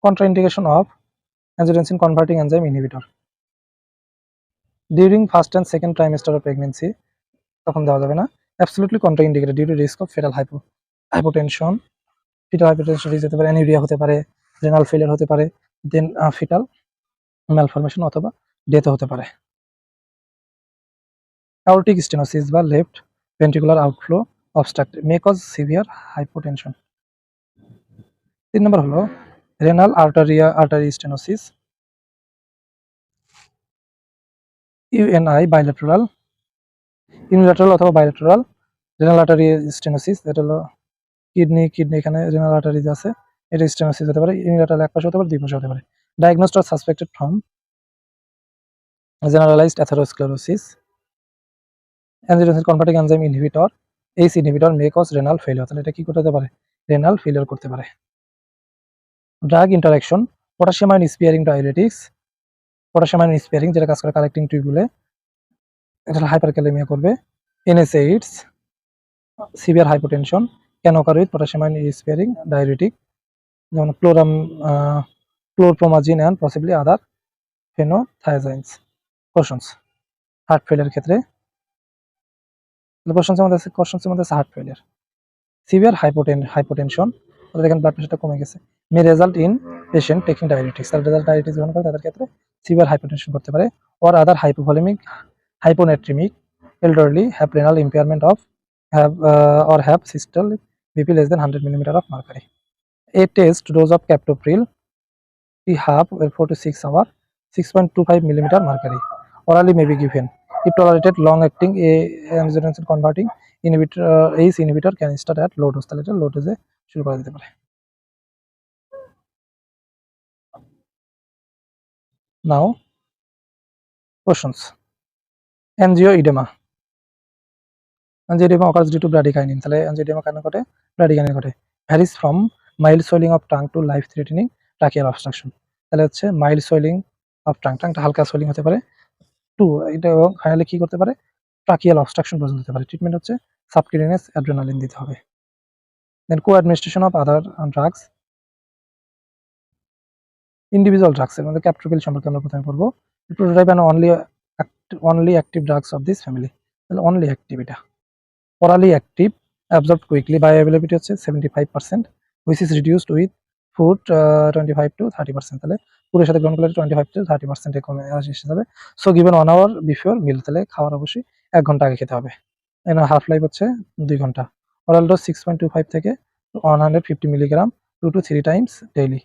Contraindication of angiotensin converting enzyme inhibitor. During first and second trimester of pregnancy তখন দেওয়া যাবে না। Absolutely contraindicated due to risk of fetal hypotension. fetal hypotension যেতে পারে, অ্যানিউরিয়া হতে পারে, রেনাল ফেলিয়ার হতে পারে, দেন fetal malformation অথবা ডেথ হতে পারে। Aortic stenosis বা left ventricular outflow obstruct may cause severe hypotension. 3 নম্বর হলো renal artery stenosis, UNI bilateral, unilateral অথবা bilateral renal artery stenosis। এটা হলো কিডনি এখানে renal artery আছে, এটা stenosis হতে পারে, unilateral এক পাশে হতে পারে, দুই পাশে হতে পারে। Diagnosed or suspected from generalized atherosclerosis. Angiotensin converting enzyme inhibitor, ACE inhibitor may cause renal failure। তাহলে এটা কি করতে পারে? renal failure করতে পারে। Drug interaction, potassium ion sparing diuretics, potassium ion sparing যেটা কাজ করে কালেক্টিং টিউবুলে, এটা হাইপারক্যালেমিয়া করবে। NSAIDs, severe hypotension can occur with potassium ion sparing diuretic যেমন chlorpromazine and possibly other phenothiazines. Questions, heart failure ক্ষেত্রে questions মধ্যে আছে heart failure, severe hypotension দেখেন ব্লাড প্রেশারটা কমে গেছে, may result in patient taking diuretics। তার যারা ডায়াবেটিস গ্রহণ করে তাদের ক্ষেত্রে severe hypotension করতে পারে। or other hypovolemic hyponatremic elderly have renal impairment of or have systolic BP less than 100 mm of mercury. A test dose of captopril half 4 to 6 hour 6.25 mm mercury orally may be given. If tolerated, long acting angiotensin converting inhibitor ACE inhibitor can start at low dose। তাহলে এটা low dose এ শুরু করা যেতে পারে। Now questions. Angioedema occurs due to bradykinin। তাহলে angioedema কেন ঘটে? bradykinin ঘটে। varies from mild swelling of tongue to life threatening tracheal obstruction। তাহলে হচ্ছে mild swelling of tongue-টা হালকা সোয়েলিং হতে পারে, টু এটা এবং ফাইনালি কি করতে পারে? ট্রাকিয়াল অবস্ট্রাকশন পর্যন্ত হতে পারে। ট্রিটমেন্ট হচ্ছে সাবকিউটেনিয়াস অ্যাড্রেনালিন দিতে হবে। দেন কো-অ্যাডমিনিস্ট্রেশন অফ আদার ড্রাগস। ইন্ডিভিজুয়াল ড্রাগসের মধ্যে ক্যাপটোপ্রিল সম্পর্কে আমরা প্রথমে পড়বো। Prototype and only active drugs of this family. তাহলে অনলি অ্যাক্টিভ এটা। অরালি অ্যাক্টিভ, অ্যাবজর্বড কুইকলি, বায়োঅ্যাভেলেবিলিটি হচ্ছে 75%, which is reduced with food 25 to 30%। তাহলে ফুডের সাথে গ্রহণ করলে 25 to 30% কমে এসে যাবে। সো গিভেন 1 hour বিফোর মিল, তাহলে খাওয়ার অবশ্যই 1 ঘন্টা আগে খেতে হবে। এর হাফ লাইফ হচ্ছে 2 ঘন্টা। অরাল ডোজ 6.25 থেকে 150 milligram 2 to 3 times daily.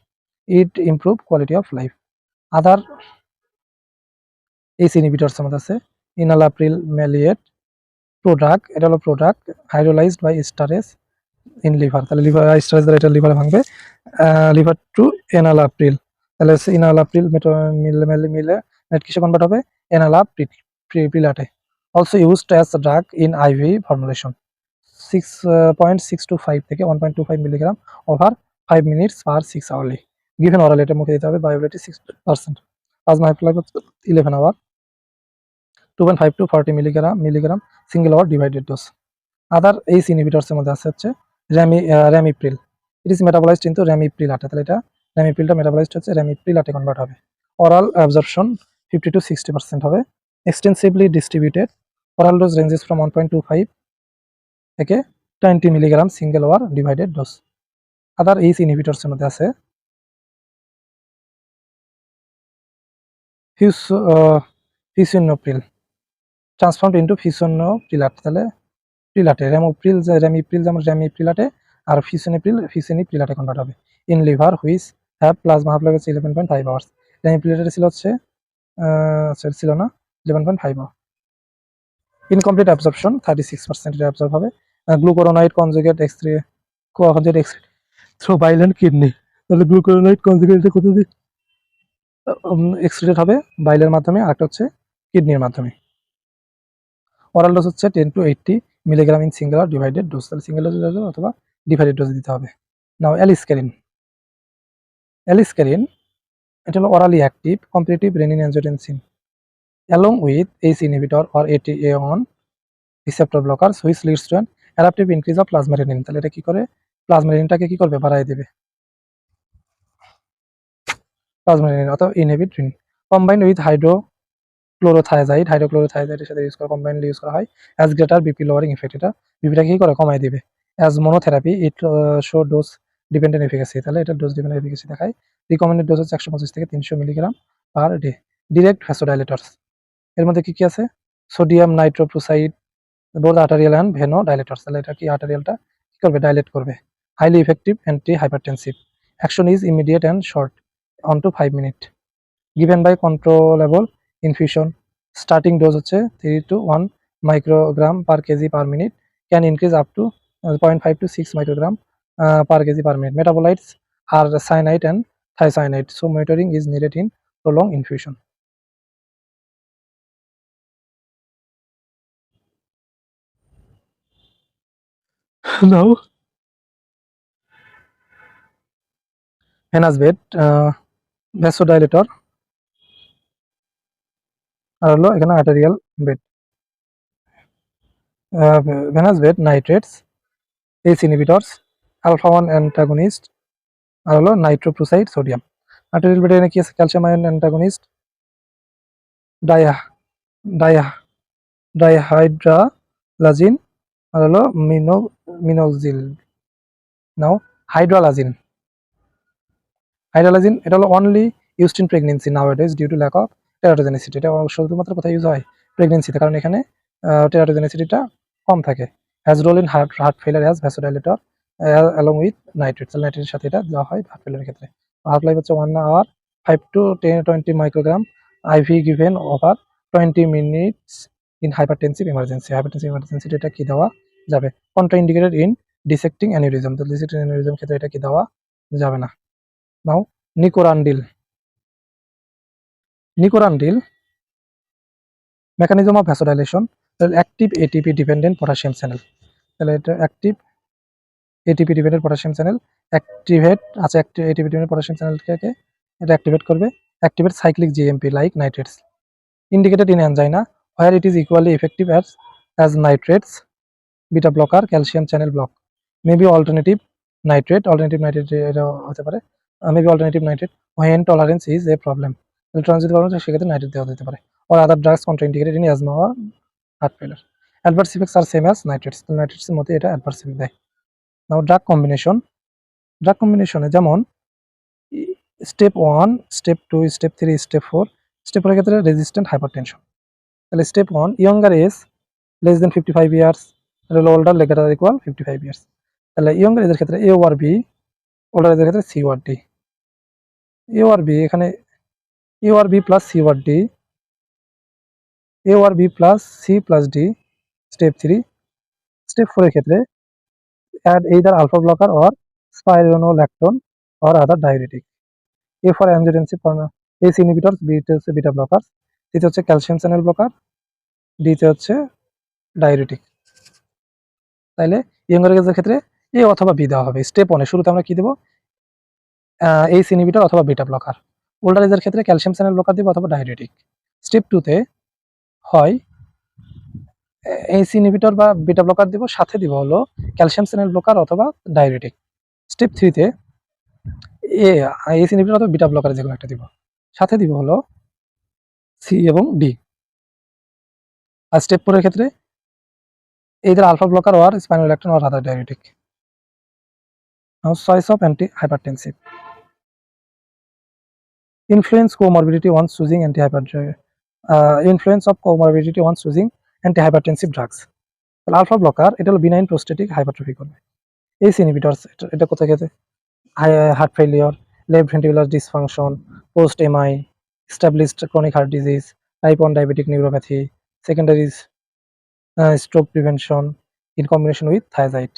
It improve quality of life. Other ACE inhibitors মধ্যে আছে enalapril maleate, প্রোডাক্ট, এটা হলো product hydrolysed by esterase in liver. তাহলে লিভার স্টারেস দ্বারা এটা লিভারে ভাঙবে। লিভার টু এনালাপ্রিল, তাহলে এনালাপ্রিল মিলে কিসে কনভার্ট হবে? enalapril, also used as a drug in IV formulation. 6.625 থেকে 1.25 milligram over 5 minutes per 6 hourly. Given oral, এটা মুখে দিতে হবে, viability 6%. Plasma half-life 11 hour, 2.5 to 40 milligram single hour divided dose. Other ACE inhibitors এর মধ্যে আছে হচ্ছে ramipril. It is metabolized into ramipril-ate, তাহলে এটা ramipril-টা metabolized হচ্ছে ramipril-ate convert হবে. Oral absorption 50 to 60% হবে. Extensively distributed. Oral dose ranges from 1.25 থেকে 20 milligram single hour divided dose. Other ACE inhibitors এর মধ্যে আছে fusionopril, transformed into fusionopril-ate, তাহলে প্রিলাটে রেমিপ্রিল যেমন রেমিপ্রিলাটে আর ফিসিনিপ্রিলাটে কনভার্ট হবে। In liver which have plasma half life 11.5 hours. রেমিপ্রিলাটে ছিল হচ্ছে ছিল না 11.5 আওয়ার। ইনকমপ্লিট অ্যাবজর্পশন 36% এটা অ্যাবজর্ব হবে। Glucuronide conjugate through bile and kidney, তাহলে গ্লুকোরোনাইড কনজুগেট এটা কোথা দিয়ে এক্সক্রিটেড হবে? বাইলের মাধ্যমে, আরেকটা হচ্ছে কিডনির মাধ্যমে। ওরাল ডোজ হচ্ছে 10 to 80 milligram in singular divided dose, তাহলে সিঙ্গেল ডোজ অথবা ডিভাইডেড ডোজ দিতে হবে। নাও অ্যালিস্কেরিন এটা হলো অরালি active competitive renin angiotensin along with ACE inhibitor or ATA1 receptor blockers which leads to an adaptive increase of plasma renin, তাহলে এটা কি করে? প্লাজমা রেনিনটাকে কি করবে? বাড়ায় দেবে। প্লাজমা রেনিন অথবা ইনহিবিট রেনিন কম্বাইন্ড উইথ হাইড্রোক্লোরোথায়াজাইডের সাথে ইউজ করা, কম্বাইন্ডলি ইউজ করা হয় as greater BP lowering effect, এটা বিপিটা কি করে? কমায় দিবে। অ্যাজ মোনোথেরাপি ইট শো ডোজ ডিপেন্ডেন্ট এফিকাসি, তাহলে এটা ডোজ ডিপেন্ডেন্ট এফিকাসি দেখায়। রিকমেন্ডেড ডোজ হচ্ছে 125 থেকে 300 মিলিগ্রাম পার ডে। ডিরেক্ট ভ্যাসোডাইলেটরস এর মধ্যে কি কি আছে? Sodium nitroprusside, both arterial and ভেনো ডাইলেটরস, তাহলে এটা কি আর্টারিয়ালটা কি করবে? ডাইলেট করবে। Highly effective anti hypertensive, action is immediate and short 1 to 5 minute, given by controllable infusion. Starting dose হচ্ছে 3 to 1 microgram per kg per minute, can increase up to 0.5 to 6 microgram per kg per minute. Metabolites are cyanide and thiocyanate, so monitoring is needed in prolonged infusion. Now venous bed vasodilator আর হলো এখানে arterial bed. venous bed nitrates, ACE inhibitors, alpha 1 antagonist আর হলো nitroprusside sodium. Arterial বেডে কি আছে? Calcium ion antagonist, ডায়া ডায়া ডাইহাইড্রালাজিন আর হলো মিনোক্সিল। নাও হাইড্রালাজিন এটা হলো only used in pregnancy nowadays due to lack of teratogenicity. এটা শুধুমাত্র কোথায় ইউজ হয়? প্রেগনেন্সিতে, কারণ এখানে টেরাটোজেনিসিটিটা কম থাকে। Has role in heart failure has vasodilator along with nitrate, নাইট্রেটের সাথে এটা দেওয়া হয় হার্ট ফেলারের ক্ষেত্রে। হার্ট লাইফ হচ্ছে 1 hour, 5 to 20 microgram IV given over 20 minutes in hypertensive emergency. Hypertensive emergency এটা কি দেওয়া যাবে? কন্ট্রাইন্ডিকেটেড ইন ডিসেক্টিং অ্যানিউরিজম, তো ডিসেক্টিং অ্যানিউরিজম ক্ষেত্রে এটা কি দেওয়া যাবে না। নাও নিকোরান্ডিল mechanism of vasodilation, active ATP dependent potassium channel, তাহলে এটা active ATP dependent potassium channel activate আছে। ATP dependent potassium channel কে এটা অ্যাক্টিভেট করবে। Activate cyclic GMP like nitrates, indicated in angina where it is equally effective as nitrates, beta blocker, calcium channel block, maybe alternative nitrate এটা হতে পারে, maybe alternative nitrate when tolerance is a problem, tolerance যদি problem থাকে সেক্ষেত্রে nitrate দেওয়া যেতে পারে। or other drugs contraindicated in asthma or heart failure. Adverse effects are same as nitrates, তো নাইট্রেটসের মধ্যে এটা অ্যাডভার্স ইফেক্ট দেয়। নাও ড্রাগ কম্বিনেশনে যেমন step 1, step 2, step 3, step 4। Step 4 এর ক্ষেত্রে রেজিস্ট্যান্ট হাইপারটেনশন, তাহলে step 1 younger age less than 55 years, তাহলে ওল্ডার লেগার ইকুয়াল 55 ইয়ার্স, তাহলে ইয়ঙ্গার এজের ক্ষেত্রে এ ওয়ার বি, ওল্ডার এজের ক্ষেত্রে C or D. A or B এখানে A or B plus C or D, A or B plus C plus D step 3। Step 4 এর ক্ষেত্রে add either alpha blocker or spironolactone or other diuretic. A for angiotensin, ACE inhibitors, beta blockers, সিতে হচ্ছে calcium channel blocker, ডিতে হচ্ছে diuretic. তাইলে younger এজের ক্ষেত্রে এ অথবা বি দেওয়া হবে। স্টেপ 1 এ শুরুতে আমরা কি দেব? এইচ ইনহিবিটর অথবা বিটা ব্লকার। ওল্ডার এজের ক্ষেত্রে ক্যালসিয়াম চ্যানেল ব্লকার দিব অথবা ডায়ুরেটিক। স্টেপ 2 তে হয় এইচ ইনহিবিটর বা বিটা ব্লকার দিব, সাথে দিব হলো ক্যালসিয়াম চ্যানেল ব্লকার অথবা ডায়ুরেটিক। স্টেপ 3 তে এইচ ইনহিবিটর অথবা বিটা ব্লকার যেকোনো একটা দিব, সাথে দিব হলো সি এবং ডি। আর স্টেপ 4 এর ক্ষেত্রে either alpha blocker or spironolactone or other diuretic. Now choice of anti-hypertensive. Influence comorbidity once choosing influence of comorbidity once choosing antihypertensive drugs. Alpha blocker এটা হলো বিনাইন প্রোস্টেটিক হাইপারট্রফি করবে। ACE inhibitors এটা কোথায় গেছে? Heart failure, left ventricular dysfunction, post MI, established chronic heart disease, type 1 diabetic neuropathy, secondary stroke prevention in combination with thiazide,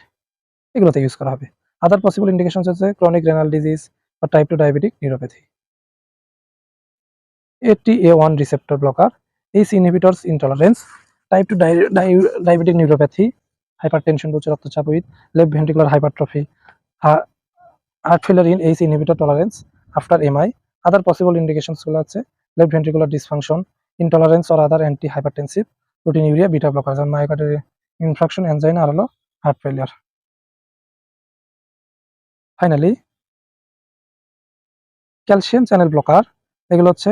এগুলোতে use করা হবে। আদার possible indications হচ্ছে ক্রনিক রেনাল ডিজিজ বা type 2 diabetic neuropathy. ATA1 receptor blocker, ACE inhibitors intolerance, type 2 diabetic neuropathy, hypertension উচ্চ রক্তচাপ with left ventricular hypertrophy, heart failure in ACE inhibitor tolerance after MI. Other possible indications গুলো হচ্ছে left ventricular dysfunction, intolerance or other anti-hypertensive, proteinuria, beta blockers, যেমন myocardial infarction, angina আর হলো heart failure. Finally calcium channel blocker এগুলো হচ্ছে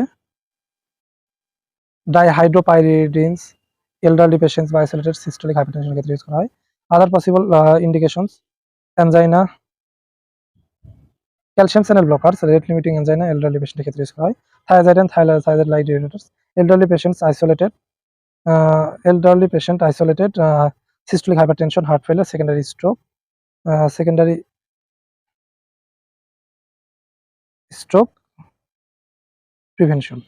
dihydropyridines, elderly patients বা isolated systolic হাইপারটেনশনের ক্ষেত্রে use করা হয়। Other possible indications angina, calcium channel blockers, rate limiting angina elderly পেশেন্টের ক্ষেত্রে ইউজ করা হয়। Thiazide and thiazide like diuretics, elderly patients isolated, systolic hypertension, heart failure, secondary stroke prevention.